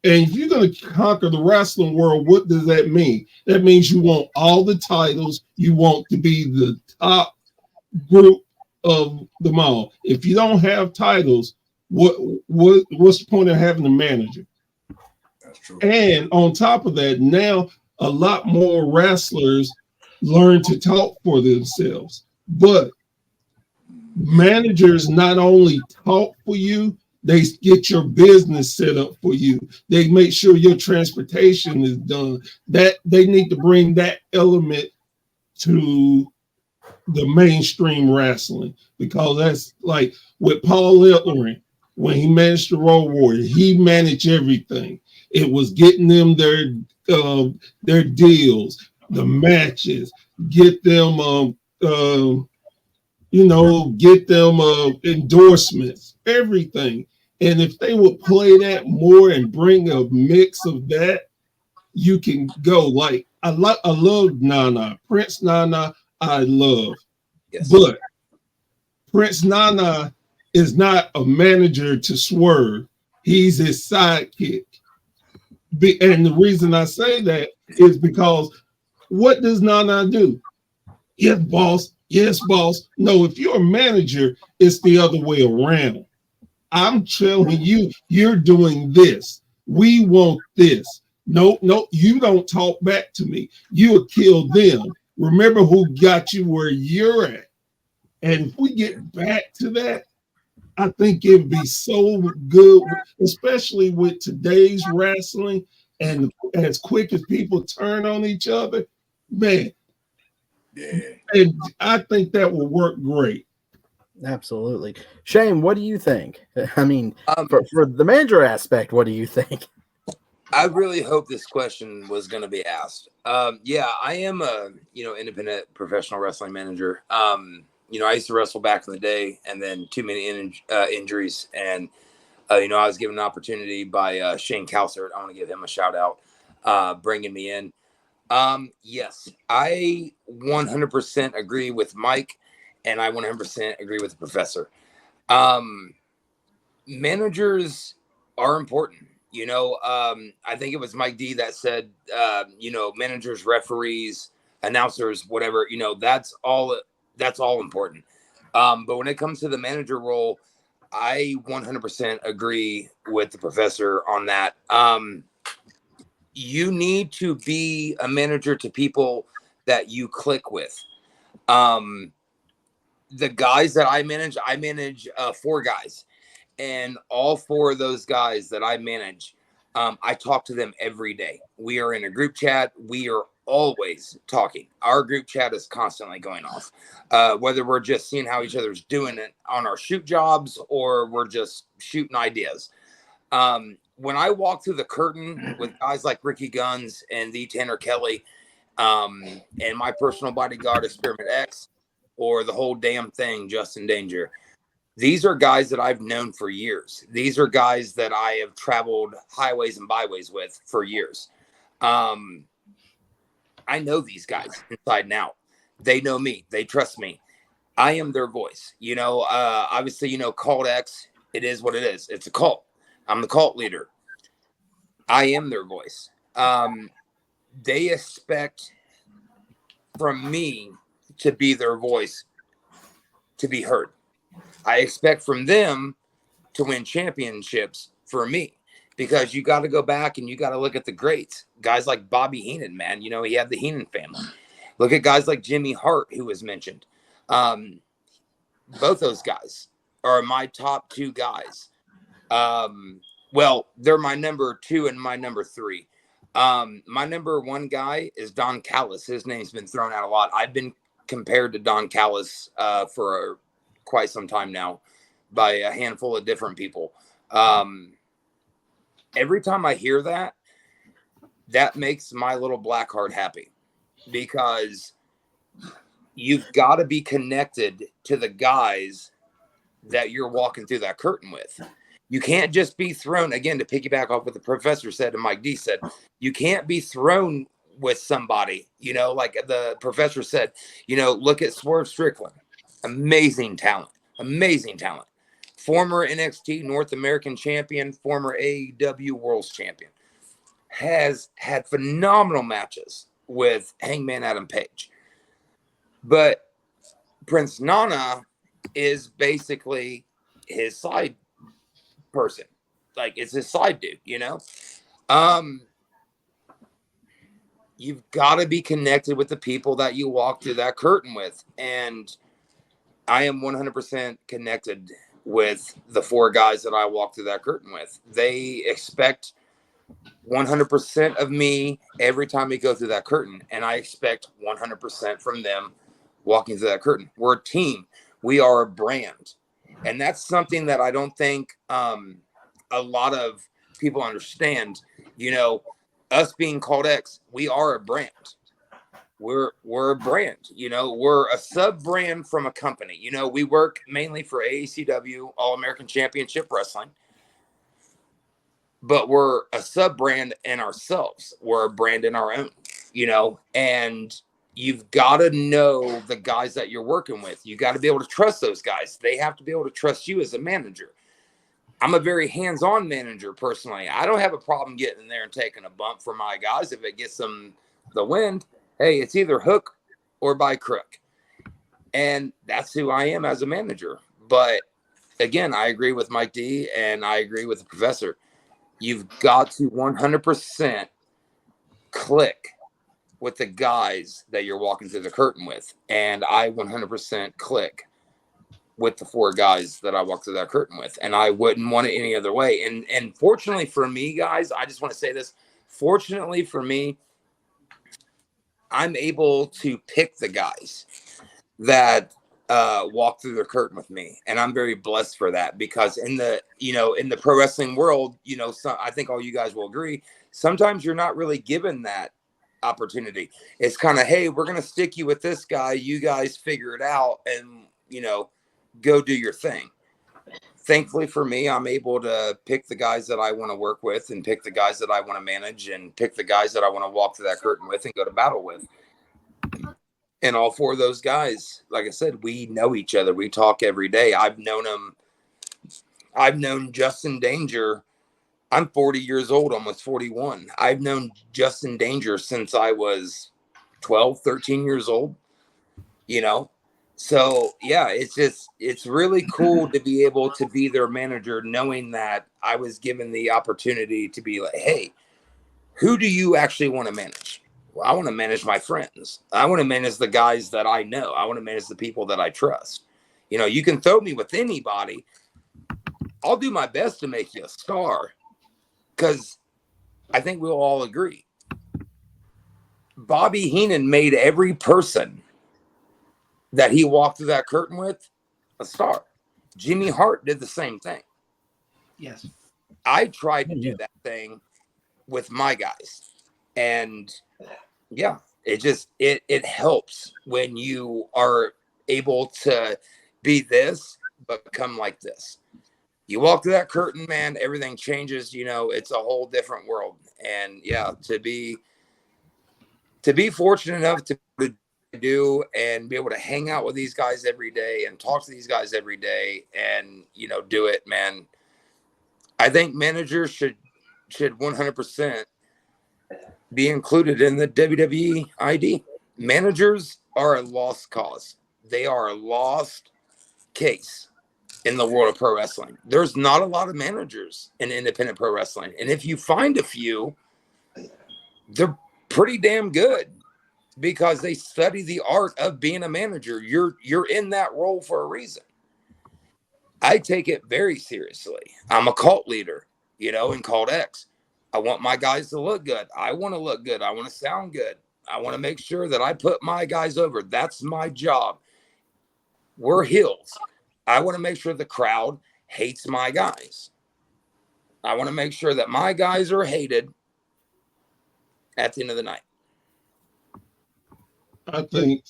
Speaker 6: if you're going to conquer the wrestling world, what does that mean? That means you want all the titles. You want to be the top group of them all. If you don't have titles, what's the point of having a manager?
Speaker 3: That's true.
Speaker 6: And on top of that, now a lot more wrestlers learn to talk for themselves. But managers not only talk for you, they get your business set up for you. They make sure your transportation is done. That they need to bring that element to the mainstream wrestling, because that's like with Paul Ellering, when he managed the Road Warrior, he managed everything. It was getting them their deals, the matches, get them get them endorsements, everything. And if they would play that more and bring a mix of that, you can go. Like I love Nana, Prince Nana. I love,
Speaker 4: Yes.
Speaker 6: but Prince Nana is not a manager to Swerve. He's his sidekick. And the reason I say that is because what does Nana do? Yes, boss. Yes, boss. No, if you're a manager, it's the other way around. I'm telling you, you're doing this. We want this. No, you don't talk back to me. You'll kill them. Remember who got you where you're at. And if we get back to that, I think it'd be so good, especially with today's wrestling and as quick as people turn on each other, man.
Speaker 3: Yeah.
Speaker 6: And I think that will work great.
Speaker 1: Absolutely. Shane, what do you think? I mean,
Speaker 4: Um,
Speaker 1: for the manager aspect, what do you think?
Speaker 4: I really hope this question was going to be asked. Yeah, I am a independent professional wrestling manager. I used to wrestle back in the day, and then too many injuries, and I was given an opportunity by Shane Calsert. I want to give him a shout out, bringing me in. Yes, I 100% agree with Mike, and I 100% agree with the professor. Managers are important. I think it was Mike D that said, managers, referees, announcers, whatever, that's all important. But when it comes to the manager role, I 100% agree with the professor on that. You need to be a manager to people that you click with. The guys that I manage 4 guys. And all 4 of those guys that I manage, I talk to them every day. We are in a group chat. We are always talking. Our group chat is constantly going off, whether we're just seeing how each other's doing it on our shoot jobs or we're just shooting ideas. When I walk through the curtain with guys like Ricky Guns and the Tanner Kelly, and my personal bodyguard, Experiment X, or the whole damn thing, Justin Danger, these are guys that I've known for years. These are guys that I have traveled highways and byways with for years. I know these guys inside and out. They know me. They trust me. I am their voice. Obviously, Cult X, it is what it is. It's a cult. I'm the cult leader. I am their voice. They expect from me to be their voice, to be heard. I expect from them to win championships for me, because you got to go back and you got to look at the greats. Guys like Bobby Heenan, man. He had the Heenan family. Look at guys like Jimmy Hart, who was mentioned. Both those guys are my top 2 guys. Well, they're my number 2 and my number 3. My number 1 guy is Don Callis. His name's been thrown out a lot. I've been compared to Don Callis for quite some time now by a handful of different people. Every time I hear that, that makes my little black heart happy, because you've got to be connected to the guys that you're walking through that curtain with. You can't just be thrown, again, to piggyback off what the professor said and Mike D said, you can't be thrown with somebody, like the professor said, look at Swerve Strickland. Amazing talent. Former NXT North American champion, former AEW World's champion. Has had phenomenal matches with Hangman Adam Page. But Prince Nana is basically his side person. Like, it's his side dude, you know? You've got to be connected with the people that you walk through that curtain with. And I am 100% connected with the 4 guys that I walk through that curtain with. They expect 100% of me every time we go through that curtain. And I expect 100% from them walking through that curtain. We're a team. We are a brand. And that's something that I don't think a lot of people understand. You know, us being called X, we are a brand. We're a brand. You know, we're a sub brand from a company. You know, we work mainly for AACW, All American Championship Wrestling, but we're a sub brand in ourselves. We're a brand in our own, you know, and you've got to know the guys that you're working with. You got to be able to trust those guys. They have to be able to trust you as a manager. I'm a very hands-on manager personally. I don't have a problem getting in there and taking a bump for my guys. If it gets them the wind, hey, it's either hook or by crook. And that's who I am as a manager. But again, I agree with Mike D and I agree with the professor. You've got to 100% click with the guys that you're walking through the curtain with. And I 100% click with the 4 guys that I walk through that curtain with. And I wouldn't want it any other way. And fortunately for me, guys, I just want to say this. Fortunately for me, I'm able to pick the guys that walk through the curtain with me. And I'm very blessed for that, because in the pro wrestling world, you know, I think all you guys will agree, sometimes you're not really given that opportunity. It's kind of, hey, we're going to stick you with this guy. You guys figure it out and, you know, go do your thing. Thankfully for me, I'm able to pick the guys that I want to work with and pick the guys that I want to manage and pick the guys that I want to walk through that curtain with and go to battle with. And all 4 of those guys, like I said, we know each other. We talk every day. I've known Justin Danger. I'm 40 years old, almost 41. I've known Justin Danger since I was 12, 13 years old, you know? So yeah, it's really cool to be able to be their manager, knowing that I was given the opportunity to be like, hey, who do you actually want to manage? Well, I want to manage my friends. I want to manage the guys that I know. I want to manage the people that I trust. You know, you can throw me with anybody. I'll do my best to make you a star, because I think we'll all agree. Bobby Heenan made every person that he walked through that curtain with a star. Jimmy Hart did the same thing.
Speaker 2: Yes.
Speaker 4: I tried to do that thing with my guys. And yeah, it helps when you are able to be this, but become like this. You walk through that curtain, man, everything changes. You know, it's a whole different world. And yeah, to be fortunate enough to do and be able to hang out with these guys every day and talk to these guys every day and, you know, do it, man. I think managers should 100% be included in the WWE ID. Managers are a lost cause. They are a lost case in the world of pro wrestling. There's not a lot of managers in independent pro wrestling. And if you find a few, they're pretty damn good, because they study the art of being a manager. You're in that role for a reason. I take it very seriously. I'm a cult leader, you know, in Cult X. I want my guys to look good. I want to look good. I want to sound good. I want to make sure that I put my guys over. That's my job. We're heels. I want to make sure the crowd hates my guys. I want to make sure that my guys are hated at the end of the night.
Speaker 6: I think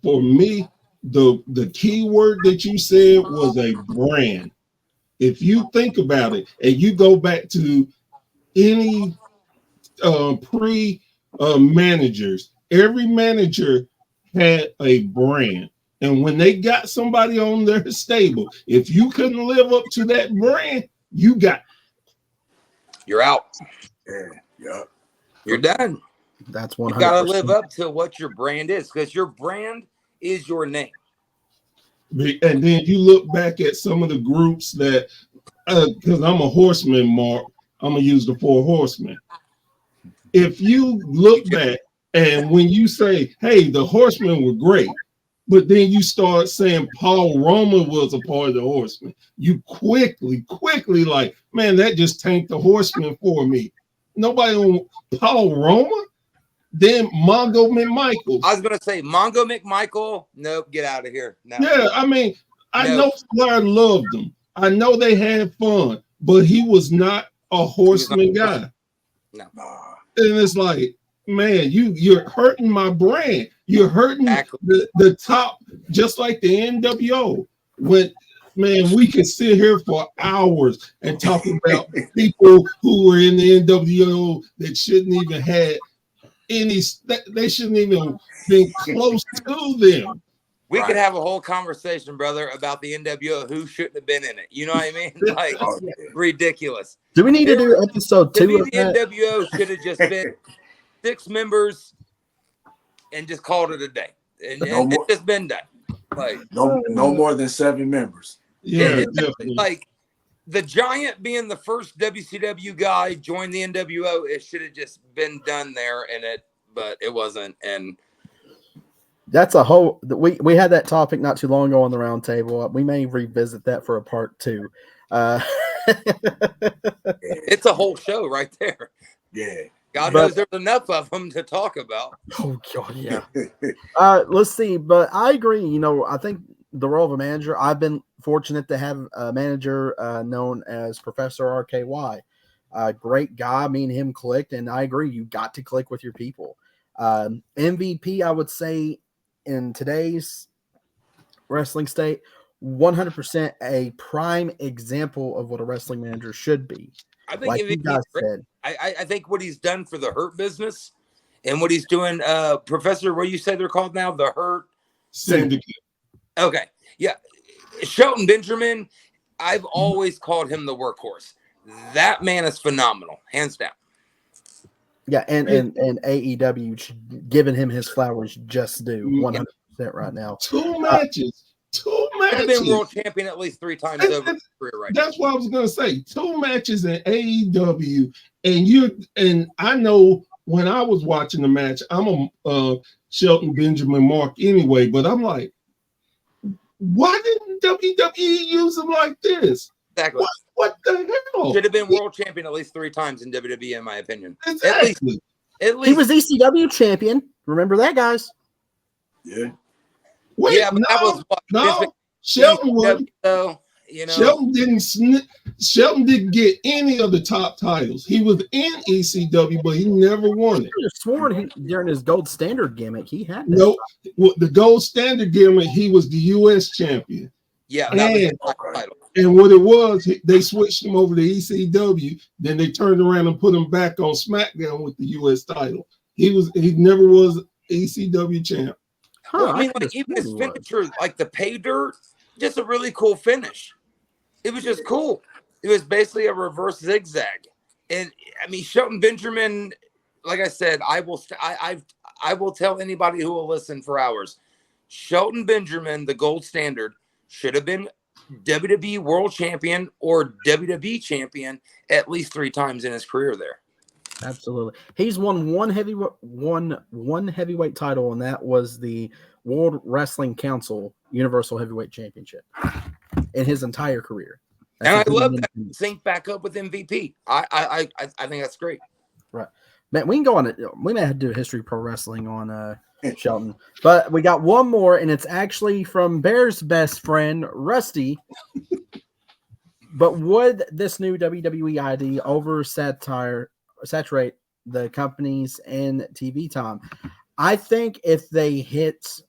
Speaker 6: for me, the key word that you said was a brand. If you think about it and you go back to any managers, every manager had a brand. And when they got somebody on their stable, if you couldn't live up to that brand,
Speaker 4: you're out.
Speaker 3: Yeah.
Speaker 4: You're done.
Speaker 1: That's 100%.
Speaker 4: You got to live up to what your brand is, because your brand is your name.
Speaker 6: And then you look back at some of the groups that, because I'm a horseman, Mark, I'm going to use the 4 horsemen. If you look back and when you say, hey, the horsemen were great, but then you start saying Paul Roma was a part of the horsemen, you quickly like, man, that just tanked the horsemen for me. Nobody on Paul Roma? Then Mongo McMichael.
Speaker 4: I was going to say Mongo McMichael. Nope, get out of here. No.
Speaker 6: Yeah, I mean, I know Flair loved them. I know they had fun, but he was not a horseman guy.
Speaker 4: No.
Speaker 6: And it's like, man, you're hurting my brand. You're hurting the top, just like the NWO. When, man, we can sit here for hours and talk about people who were in the NWO that shouldn't even had any, they shouldn't even been close to them.
Speaker 4: We could have a whole conversation, brother, about the NWO who shouldn't have been in it. You know what I mean? Like, ridiculous.
Speaker 1: Do we need to do episode 2 of
Speaker 4: the NWO should have just been 6 members and just called it a day. And it's just been done. Like
Speaker 3: no more than 7 members.
Speaker 6: Yeah, definitely.
Speaker 4: Like the Giant being the first WCW guy joined the NWO, it should have just been done there, but it wasn't. And
Speaker 1: that's a whole. We had that topic not too long ago on the round table. We may revisit that for a part 2.
Speaker 4: It's a whole show right there.
Speaker 3: Yeah.
Speaker 4: God knows there's enough of them to talk about.
Speaker 1: Oh God, yeah. Let's see, but I agree. You know, I think the role of a manager. I've been fortunate to have a manager known as Professor RKY. Great guy. Me and him clicked, and I agree. You got to click with your people. MVP, I would say, in today's wrestling state, 100% a prime example of what a wrestling manager should be.
Speaker 4: I think
Speaker 1: like you guys said.
Speaker 4: I think what he's done for the Hurt business and what he's doing, Professor, what do you say they're called now? The Hurt
Speaker 6: Syndicate.
Speaker 4: Okay. Yeah. Shelton Benjamin, I've always called him the workhorse. That man is phenomenal, hands down.
Speaker 1: Yeah, and AEW giving him his flowers just due 100% right now.
Speaker 6: 2 matches. 2 matches.
Speaker 4: He's been world champion at least 3 times over his career right
Speaker 6: now. That's what I was gonna say. 2 matches in AEW, and I know when I was watching the match, I'm a Shelton Benjamin mark anyway, but I'm like, why didn't WWE use him like this?
Speaker 4: Exactly.
Speaker 6: What the hell?
Speaker 4: Should have been world champion at least 3 times in WWE, in my opinion.
Speaker 6: Exactly.
Speaker 4: At least
Speaker 1: he was ECW champion. Remember that, guys?
Speaker 3: Yeah.
Speaker 6: Wait,
Speaker 4: yeah, but that was what,
Speaker 6: no. Shelton was.
Speaker 4: So, you know,
Speaker 6: Shelton didn't get any of the top titles. He was in ECW, but he never won it.
Speaker 1: I just sworn during his gold standard gimmick he had that.
Speaker 6: Nope. Well, the gold standard gimmick, he was the U.S. champion.
Speaker 4: Yeah, that was the title.
Speaker 6: And what it was, they switched him over to ECW. Then they turned around and put him back on SmackDown with the U.S. title. He never was ECW champ.
Speaker 4: Well, I mean, like even his finisher, like the pay dirt, just a really cool finish. It was just cool. It was basically a reverse zigzag. And I mean, Shelton Benjamin, like I said, I will tell anybody who will listen for hours. Shelton Benjamin, the gold standard, should have been WWE World Champion or WWE Champion at least 3 times in his career there.
Speaker 1: Absolutely. He's won one heavyweight title, and that was the World Wrestling Council Universal Heavyweight Championship in his entire career.
Speaker 4: And I love that. Sync back up with MVP. I think that's great.
Speaker 1: Right. Man, we can go on it. We may have to do a history pro wrestling on Shelton. But we got one more, and it's actually from Bear's best friend, Rusty. But would this new WWE ID saturate the companies and TV time? I think if they hit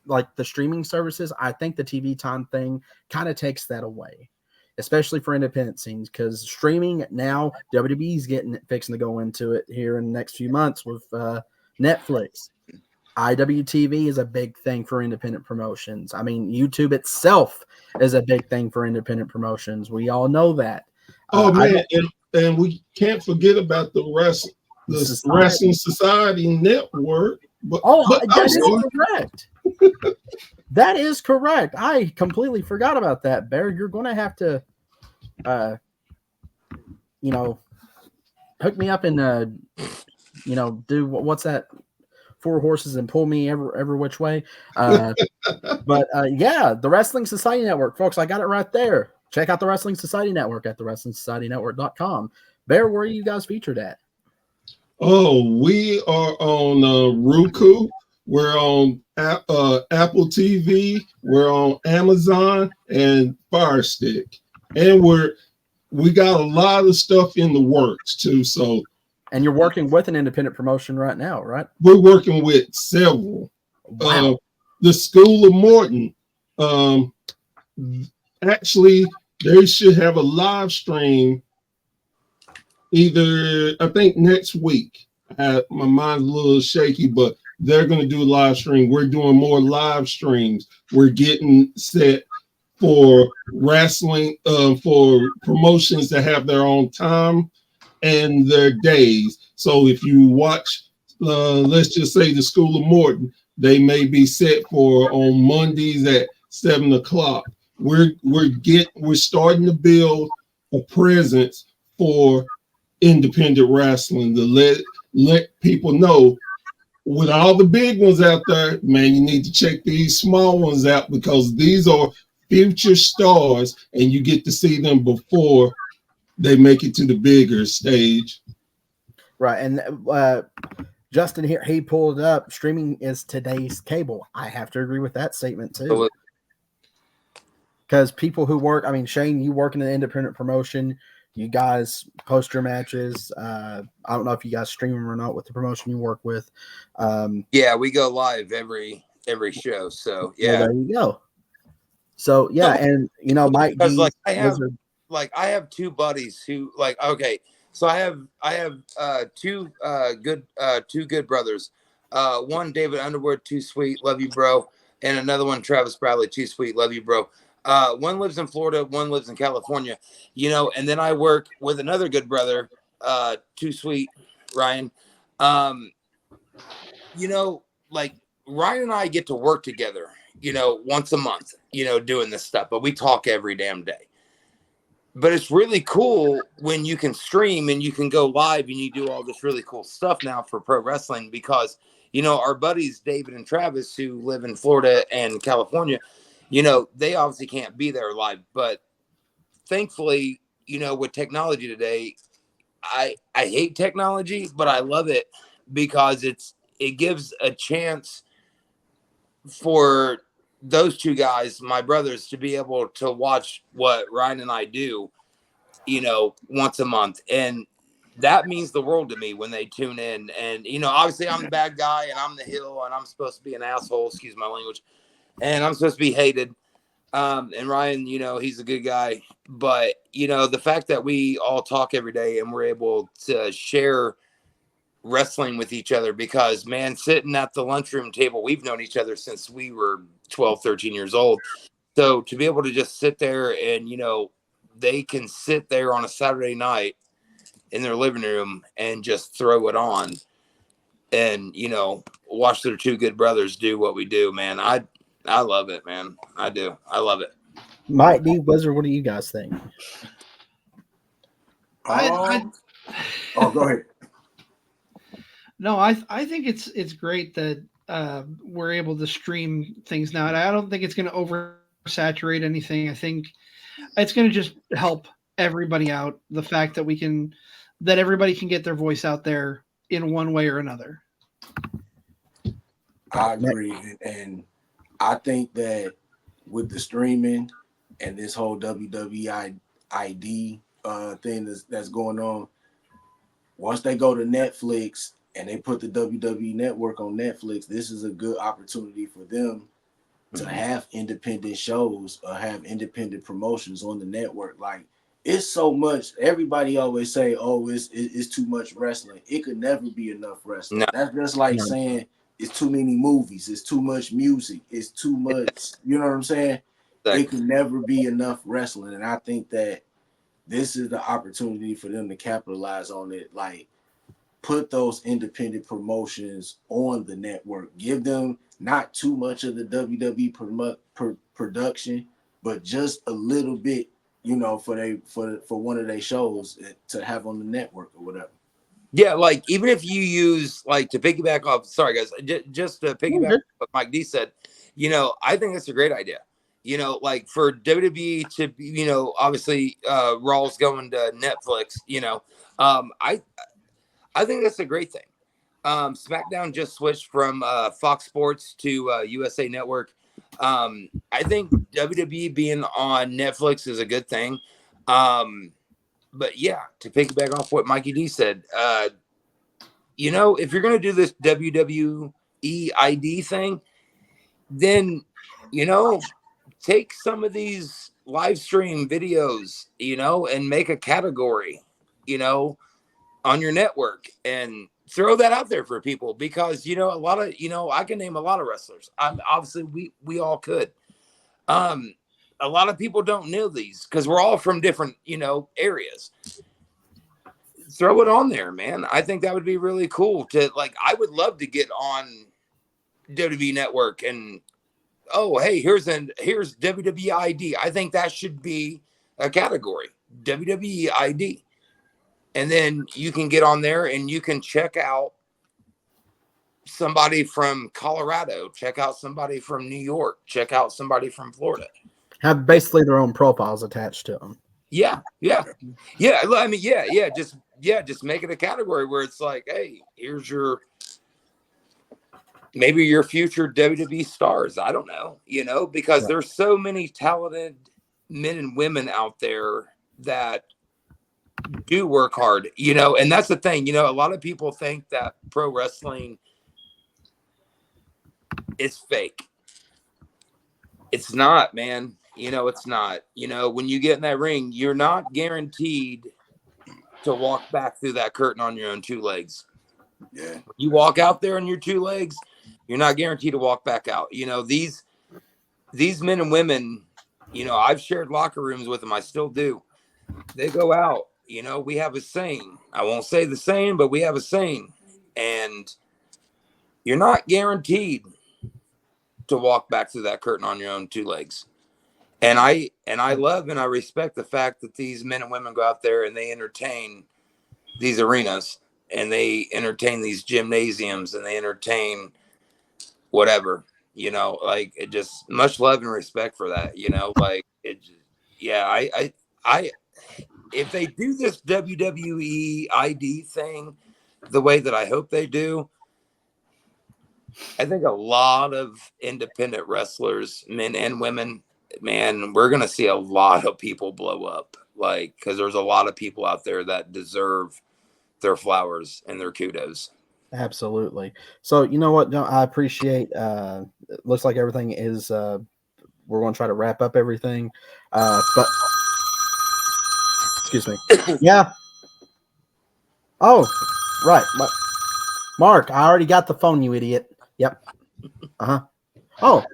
Speaker 1: like the streaming services, I think the TV time thing kind of takes that away, especially for independent scenes, because streaming now, WWE's fixing to go into it here in the next few months with Netflix. IWTV is a big thing for independent promotions. I mean, YouTube itself is a big thing for independent promotions. We all know that.
Speaker 6: Oh man, and we can't forget about the Wrestling Society Network. But
Speaker 1: that
Speaker 6: I'm
Speaker 1: is
Speaker 6: sorry.
Speaker 1: correct. That is correct. I completely forgot about that, Bear. You're going to have to, hook me up and, do what's that? 4 horses and pull me every which way. But yeah, the Wrestling Society Network, folks. I got it right there. Check out the Wrestling Society Network at thewrestlingsocietynetwork.com. Bear, where are you guys featured at?
Speaker 6: Oh, we are on Roku. We're on Apple TV. We're on Amazon and Fire Stick, and we got a lot of stuff in the works too. So,
Speaker 1: and you're working with an independent promotion right now, right?
Speaker 6: We're working with several.
Speaker 1: Wow.
Speaker 6: The School of Morton. Actually, they should have a live stream either, I think, next week. My mind's a little shaky, but they're going to do a live stream. We're doing more live streams. We're getting set for wrestling, for promotions that have their own time and their days. So if you watch, let's just say the School of Morton, they may be set for on Mondays at 7:00. We're starting to build a presence for independent wrestling to let people know. With all the big ones out there, man, you need to check these small ones out because these are future stars and you get to see them before they make it to the bigger stage.
Speaker 1: Right. And Justin here, he pulled it up. Streaming is today's cable. I have to agree with that statement too. Because people who work, Shane, you work in an independent promotion. You guys post your matches. I don't know if you guys stream them or not with the promotion you work with.
Speaker 4: Yeah, we go live every show. So yeah,
Speaker 1: well, there you go. So yeah, and Mike D.
Speaker 4: I have 2 buddies who okay. So I have 2 good brothers. One David Underwood, too sweet, love you, bro, and another one Travis Bradley, too sweet, love you, bro. One lives in Florida, one lives in California, and then I work with another good brother, too sweet, Ryan. Ryan and I get to work together, once a month, doing this stuff, but we talk every damn day. But it's really cool when you can stream and you can go live and you do all this really cool stuff now for pro wrestling because, our buddies, David and Travis, who live in Florida and California, they obviously can't be there live, but thankfully, with technology today, I hate technology, but I love it because it gives a chance for those 2 guys, my brothers, to be able to watch what Ryan and I do, once a month. And that means the world to me when they tune in. And, obviously I'm the bad guy and I'm the heel and I'm supposed to be an asshole, excuse my language. And I'm supposed to be hated. And Ryan, he's a good guy. But, the fact that we all talk every day and we're able to share wrestling with each other because, man, sitting at the lunchroom table, we've known each other since we were 12, 13 years old. So to be able to just sit there and, they can sit there on a Saturday night in their living room and just throw it on and, watch their 2 good brothers do what we do, man. I love it, man. I do. I love it.
Speaker 1: Mike D. Wizard, what do you guys think?
Speaker 3: go ahead.
Speaker 2: No, I think it's great that we're able to stream things now. And I don't think it's going to oversaturate anything. I think it's going to just help everybody out. The fact that everybody can get their voice out there in one way or another.
Speaker 3: I agree. And I think that with the streaming and this whole WWE ID thing that's going on, once they go to Netflix and they put the WWE Network on Netflix, this is a good opportunity for them to have independent shows or have independent promotions on the network. Like, it's so much. Everybody always say, "Oh, it's too much wrestling." It could never be enough wrestling. No. That's just like saying it's too many movies. It's too much music. It's too much. You know what I'm saying? Exactly. It could never be enough wrestling, and I think that this is the opportunity for them to capitalize on it. Like, put those independent promotions on the network. Give them not too much of the WWE production, but just a little bit, you know, for one of their shows to have on the network or whatever.
Speaker 4: Yeah, like even if you use like to piggyback off, sorry guys, just to piggyback off what Mike D said, you know, I think that's a great idea. You know, like for WWE to be, you know, obviously Raw's going to Netflix, you know, I think that's a great thing. SmackDown just switched from Fox Sports to USA Network. I think WWE being on Netflix is a good thing. But yeah, to piggyback off what Mikey D said, you know, if you're going to do this WWE ID thing, then, you know, take some of these live stream videos, you know, and make a category, you know, on your network and throw that out there for people because, you know, a lot of, you know, I can name a lot of wrestlers. Obviously we all could. A lot of people don't know these because we're all from different, you know, areas. Throw it on there, man. I think that would be really cool to like, I would love to get on WWE Network and, oh, hey, here's WWE ID. I think that should be a category, WWE ID. And then you can get on there and you can check out somebody from Colorado, check out somebody from New York, check out somebody from Florida.
Speaker 1: Have basically their own profiles attached to them.
Speaker 4: Yeah. I mean, just make it a category where it's like, hey, here's maybe your future WWE stars. I don't know, you know, because there's so many talented men and women out there that do work hard, you know, and that's the thing, you know, a lot of people think that pro wrestling is fake. It's not, man. You know, it's not. You know, when you get in that ring, you're not guaranteed to walk back through that curtain on your own two legs.
Speaker 3: Yeah.
Speaker 4: You walk out there on your two legs, you're not guaranteed to walk back out. You know, these men and women, you know, I've shared locker rooms with them. I still do. They go out, you know, we have a saying. I won't say the saying, but we have a saying. And you're not guaranteed to walk back through that curtain on your own two legs. And I love and I respect the fact that these men and women go out there and they entertain these arenas and they entertain these gymnasiums and they entertain whatever, you know, like it just much love and respect for that, you know, like it. Yeah, I if they do this WWE ID thing the way that I hope they do, I think a lot of independent wrestlers, men and women, man, we're going to see a lot of people blow up. Like, because there's a lot of people out there that deserve their flowers and their kudos.
Speaker 1: Absolutely. So, you know what? No, I appreciate, it looks like everything is, we're going to try to wrap up everything. But, excuse me. Yeah. Oh, right. Mark, I already got the phone, you idiot. Yep. Oh,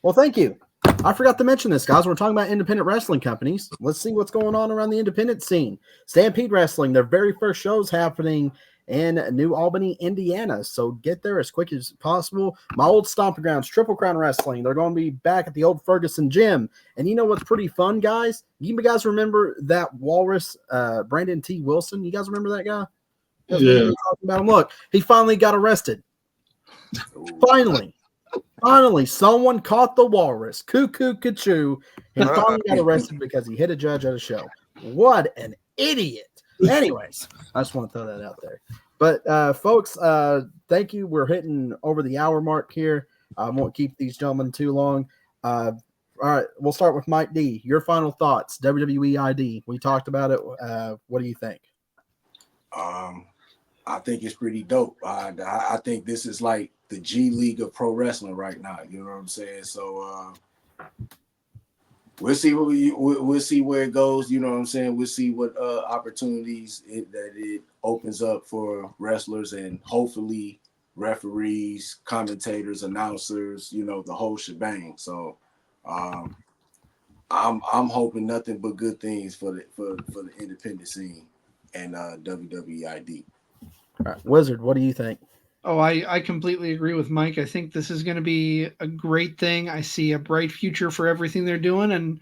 Speaker 1: well, thank you. I forgot to mention this, guys. We're talking about independent wrestling companies. Let's see what's going on around the independent scene. Stampede Wrestling, their very first show's happening in New Albany, Indiana. So get there as quick as possible. My old stomping grounds, Triple Crown Wrestling. They're going to be back at the old Ferguson gym. And you know what's pretty fun, guys? You guys remember that Walrus, Brandon T. Wilson? You guys remember that guy?
Speaker 6: Yeah.
Speaker 1: Talking about him. Look, he finally got arrested. Finally, someone caught the walrus. Cuckoo, cuckoo. He finally got arrested because he hit a judge at a show. What an idiot. Anyways, I just want to throw that out there. But, folks, thank you. We're hitting over the hour mark here. I won't keep these gentlemen too long. All right, we'll start with Mike D. Your final thoughts, WWE ID. We talked about it. What do you think?
Speaker 3: I think it's pretty dope. I think this is like the G League of pro wrestling right now. You know what I'm saying? So we'll see we'll see where it goes. You know what I'm saying? We'll see what opportunities it opens up for wrestlers and hopefully referees, commentators, announcers. You know, the whole shebang. So I'm hoping nothing but good things for the independent scene and WWE ID.
Speaker 1: All right, Wizard, what do you think?
Speaker 2: Oh, I completely agree with Mike. I think this is going to be a great thing. I see a bright future for everything they're doing, and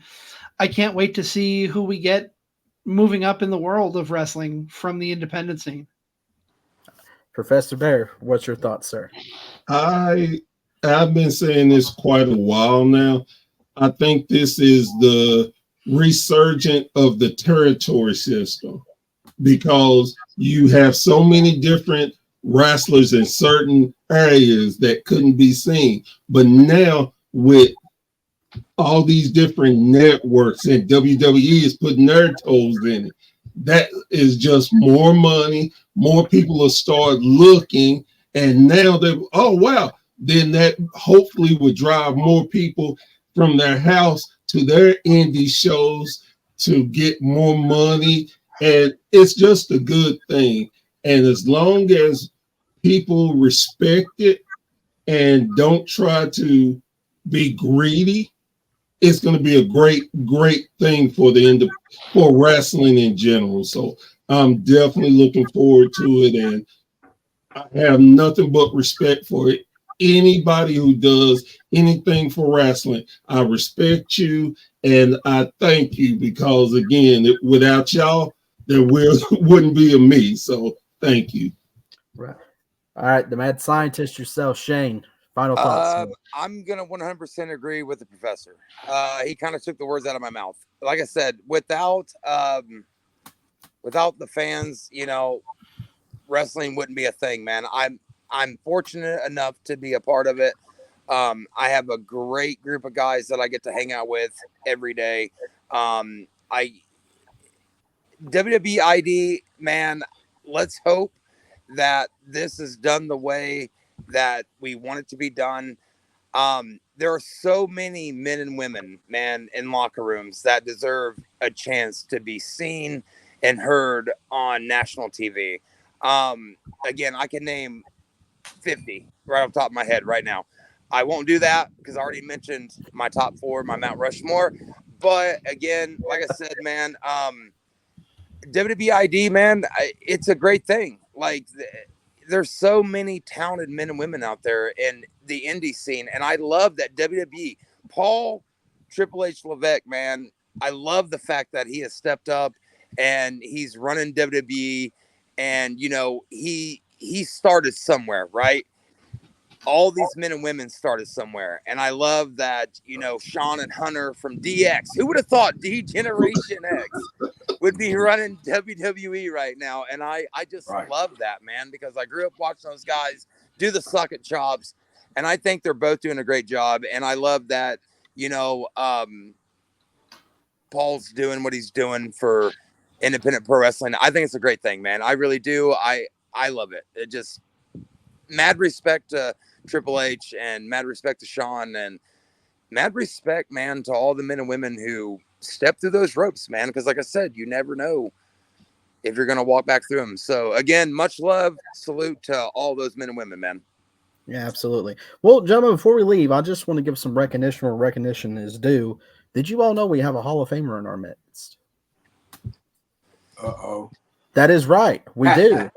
Speaker 2: I can't wait to see who we get moving up in the world of wrestling from the independent scene.
Speaker 1: Professor Bear, what's your thoughts, sir?
Speaker 6: I've been saying this quite a while now. I think this is the resurgent of the territory system because you have so many different wrestlers in certain areas that couldn't be seen. But now with all these different networks and WWE is putting their toes in it, that is just more money. More people will start looking, and now they, oh wow, then that hopefully would drive more people from their house to their indie shows to get more money, and it's just a good thing. And as long as people respect it and don't try to be greedy, it's going to be a great thing for for wrestling in general. So I'm definitely looking forward to it, and I have nothing but respect for it. Anybody who does anything for wrestling, I respect you and I thank you because again, without y'all, there wouldn't be a me. So thank you.
Speaker 1: Right. All right, the mad scientist yourself, Shane. Final thoughts.
Speaker 4: I'm gonna 100% agree with the professor. He kind of took the words out of my mouth. Like I said, without the fans, wrestling wouldn't be a thing, man. I'm fortunate enough to be a part of it. I have a great group of guys that I get to hang out with every day. WWE ID, man, let's hope that this is done the way that we want it to be done. There are so many men and women, man, in locker rooms that deserve a chance to be seen and heard on national TV. Again, I can name 50 right off the top of my head right now. I won't do that because I already mentioned my top 4, my Mount Rushmore. But again, like I said, man, WWE ID, man, it's a great thing. Like, there's so many talented men and women out there in the indie scene. And I love that WWE, Paul Triple H Levesque, man, I love the fact that he has stepped up and he's running WWE. And, he started somewhere, right? All these men and women started somewhere. And I love that, Sean and Hunter from DX. Who would have thought D-Generation X would be running WWE right now? And I just love that, man, because I grew up watching those guys do the suck at jobs. And I think they're both doing a great job. And I love that, Paul's doing what he's doing for independent pro wrestling. I think it's a great thing, man. I really do. I love it. It just mad respect to Triple H and mad respect to Sean and mad respect, man, to all the men and women who step through those ropes, man. Because like I said, you never know if you're going to walk back through them. So again, much love, salute to all those men and women, man.
Speaker 1: Yeah, absolutely. Well, gentlemen, before we leave, I just want to give some recognition where recognition is due. Did you all know we have a Hall of Famer in our midst?
Speaker 3: Uh-oh.
Speaker 1: That is right. We do.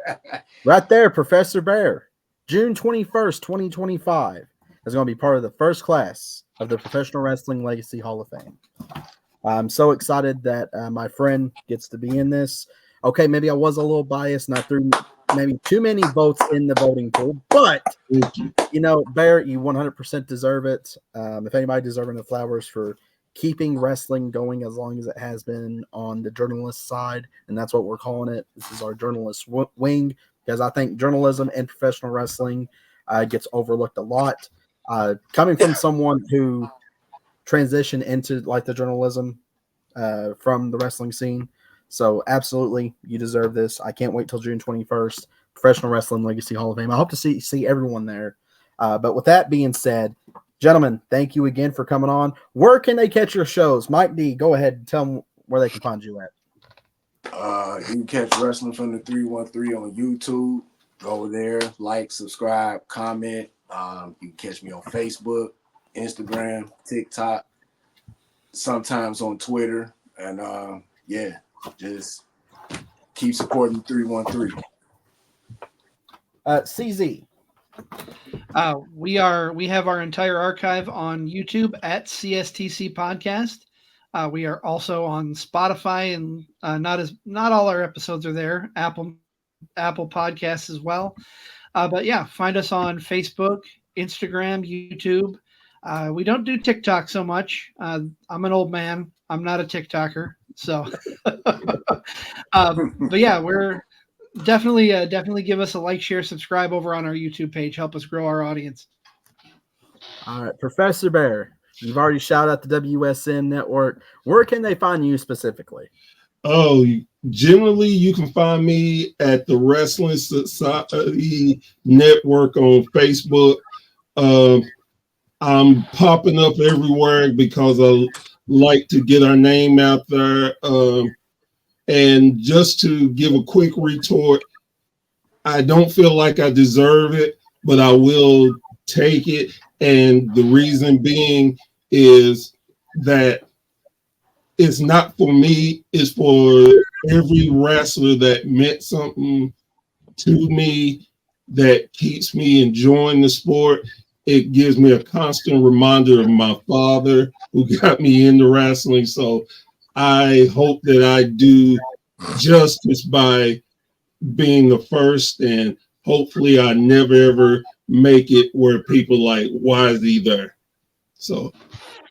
Speaker 1: Right there, Professor Bear. June 21st, 2025 is going to be part of the first class of the Professional Wrestling Legacy Hall of Fame. I'm so excited that my friend gets to be in this. Okay, maybe I was a little biased and I threw maybe too many votes in the voting pool, but, Bear, you 100% deserve it. If anybody deserving the flowers for keeping wrestling going as long as it has been on the journalist side, and that's what we're calling it. This is our journalist wing, because I think journalism and professional wrestling gets overlooked a lot. Coming from someone who transitioned into like the journalism from the wrestling scene, so absolutely, you deserve this. I can't wait till June 21st, Professional Wrestling Legacy Hall of Fame. I hope to see everyone there. But with that being said, gentlemen, thank you again for coming on. Where can they catch your shows? Mike D, go ahead and tell them where they can find you at.
Speaker 3: You can catch Wrestling from the 313 on YouTube. Go there, like, subscribe, comment. You can catch me on Facebook, Instagram, TikTok, sometimes on Twitter. And just keep supporting 313.
Speaker 1: CZ.
Speaker 2: We have our entire archive on YouTube at CSTC Podcast. We are also on Spotify, and not all our episodes are there. Apple Podcasts as well. But yeah, find us on Facebook, Instagram, YouTube. We don't do TikTok so much. I'm an old man. I'm not a TikToker. So, but yeah, we're definitely give us a like, share, subscribe over on our YouTube page. Help us grow our audience.
Speaker 1: All right, Professor Bear, you've already shouted out the WSN network. Where can they find you specifically?
Speaker 6: Oh, generally you can find me at the Wrestling Society Network on Facebook. I'm popping up everywhere because I like to get our name out there. And just to give a quick retort, I don't feel like I deserve it, but I will take it. And the reason being is that it's not for me, it's for every wrestler that meant something to me, that keeps me enjoying the sport. It gives me a constant reminder of my father who got me into wrestling. So I hope that I do justice by being the first, and hopefully I never ever make it where people like, why is he there? So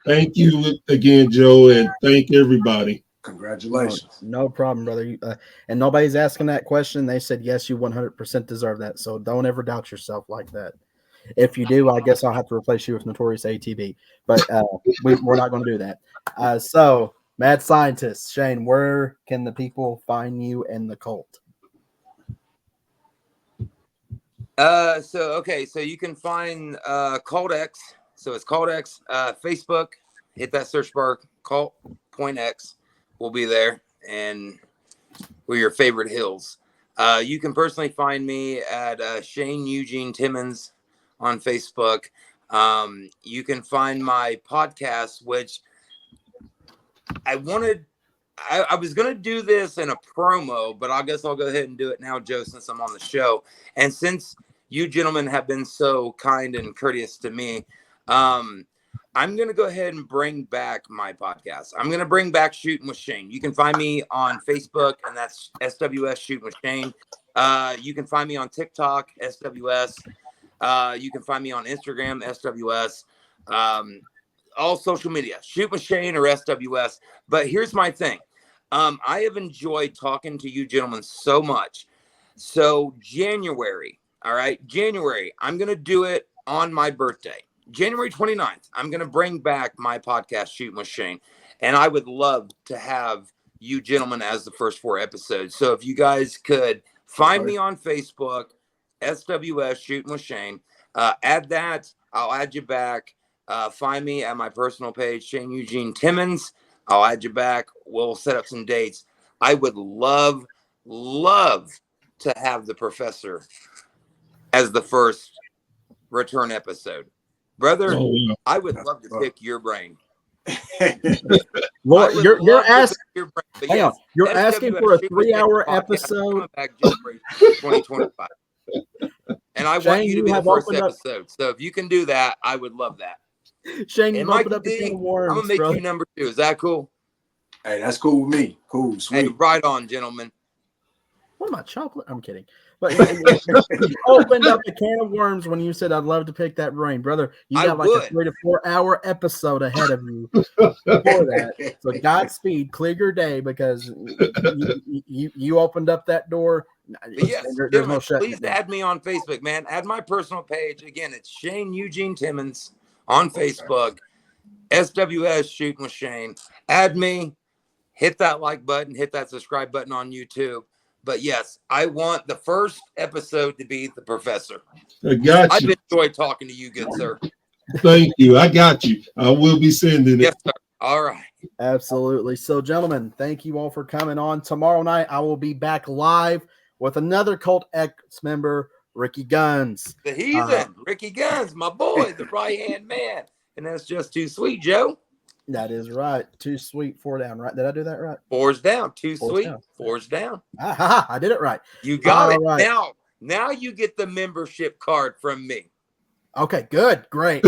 Speaker 6: thank you again, Joe, and thank everybody.
Speaker 3: Congratulations.
Speaker 1: No problem, brother. And nobody's asking that question. They said, yes, you 100% deserve that. So don't ever doubt yourself like that. If you do, I guess I'll have to replace you with Notorious ATB. But we're not going to do that. So, Mad Scientist, Shane, where can the people find you and the cult?
Speaker 4: So you can find Cult X. So it's Cult X, Facebook. Hit that search bar, Cult.X. We'll be there, and we're your favorite hills. You can personally find me at Shane Eugene Timmons on Facebook. You can find my podcast, which I was going to do this in a promo, but I guess I'll go ahead and do it now, Joe, since I'm on the show. And since you gentlemen have been so kind and courteous to me, I'm going to go ahead and bring back my podcast. I'm going to bring back Shooting with Shane. You can find me on Facebook, and that's SWS Shooting with Shane. You can find me on TikTok, SWS. You can find me on Instagram, SWS. All social media, Shoot with Shane or SWS. But here's my thing. I have enjoyed talking to you gentlemen so much. So January, I'm going to do it on my birthday. January 29th, I'm going to bring back my podcast, Shooting with Shane. And I would love to have you gentlemen as the first 4 episodes. So if you guys could find me on Facebook, SWS Shooting with Shane, add that. I'll add you back. Find me at my personal page, Shane Eugene Timmons. I'll add you back. We'll set up some dates. I would love to have the professor as the first return episode. Brother, I would love to pick your brain.
Speaker 1: Well, you're asking. Hang on, you're asking for a 3-hour episode.
Speaker 4: Back January 2025. And I want you to be the first episode. So if you can do that, I would love that.
Speaker 1: Shane, you opened up the can of worms.
Speaker 4: I'm gonna make you number 2. Is that cool?
Speaker 3: Hey, that's cool with me. Cool, sweet.
Speaker 4: Hey, right on, gentlemen.
Speaker 1: What am I, chocolate? I'm kidding. But you opened up a can of worms when you said I'd love to pick that brain, brother. You got like a 3 to 4 hour episode ahead of you for that. So Godspeed, clear your day, because you opened up that door.
Speaker 4: Yes, there's no please add me on Facebook, man. Add my personal page. Again, it's Shane Eugene Timmons on Facebook. SWS Shooting with Shane. Add me. Hit that like button. Hit that subscribe button on YouTube. But yes, I want the first episode to be the professor.
Speaker 6: I got you.
Speaker 4: I've enjoyed talking to you, good sir.
Speaker 6: Thank you. I got you. I will be sending it.
Speaker 4: Yes, sir. All right.
Speaker 1: Absolutely. So, gentlemen, thank you all for coming on. Tomorrow night, I will be back live with another Cult X member, Ricky Guns.
Speaker 4: The heathen, Ricky Guns, my boy, the right-hand man. And that's just too sweet, Joe.
Speaker 1: That is right. 2 sweet, 4 down, right? Did I do that right?
Speaker 4: 4's down. 2 sweet, 4's down.
Speaker 1: I did it right.
Speaker 4: You got it.
Speaker 1: Right.
Speaker 4: Now, Now you get the membership card from me.
Speaker 1: Okay, good, great.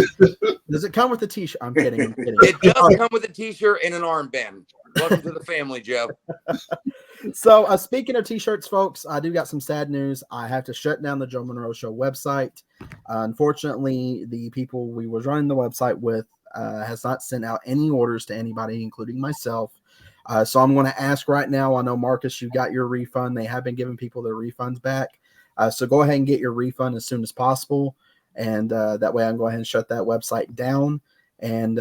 Speaker 1: Does it come with a t-shirt? I'm kidding.
Speaker 4: It does come with a t-shirt and an armband. Welcome to the family, Joe.
Speaker 1: So speaking of t-shirts, folks, I do got some sad news. I have to shut down the Joe Monroe Show website. Unfortunately, the people we were running the website with has not sent out any orders to anybody, including myself. So I'm going to ask right now. I know, Marcus, you got your refund. They have been giving people their refunds back. So go ahead and get your refund as soon as possible. And that way I can go ahead and shut that website down. And,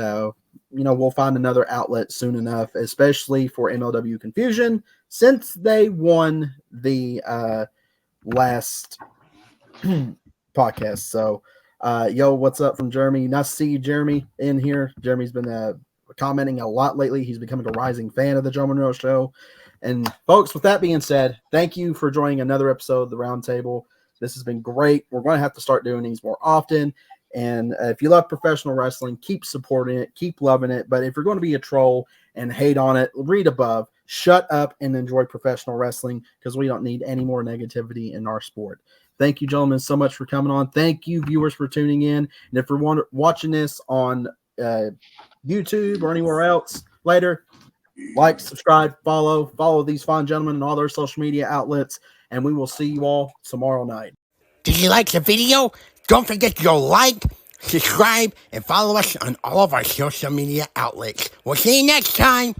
Speaker 1: we'll find another outlet soon enough, especially for MLW Confusion, since they won the last podcast. So, what's up from Jeremy? Nice to see you, Jeremy, in here. Jeremy's been commenting a lot lately. He's becoming a rising fan of the Joe Monroe Show. And, folks, with that being said, thank you for joining another episode of the Roundtable. This has been great. We're going to have to start doing these more often. And if you love professional wrestling, keep supporting it, keep loving it. But if you're going to be a troll and hate on it, read above, shut up and enjoy professional wrestling, because we don't need any more negativity in our sport. Thank you, gentlemen, so much for coming on. Thank you, viewers, for tuning in. And if you're watching this on YouTube or anywhere else later, like, subscribe, follow these fine gentlemen on all their social media outlets. And we will see you all tomorrow night.
Speaker 7: Did you like the video? Don't forget to go like, subscribe, and follow us on all of our social media outlets. We'll see you next time.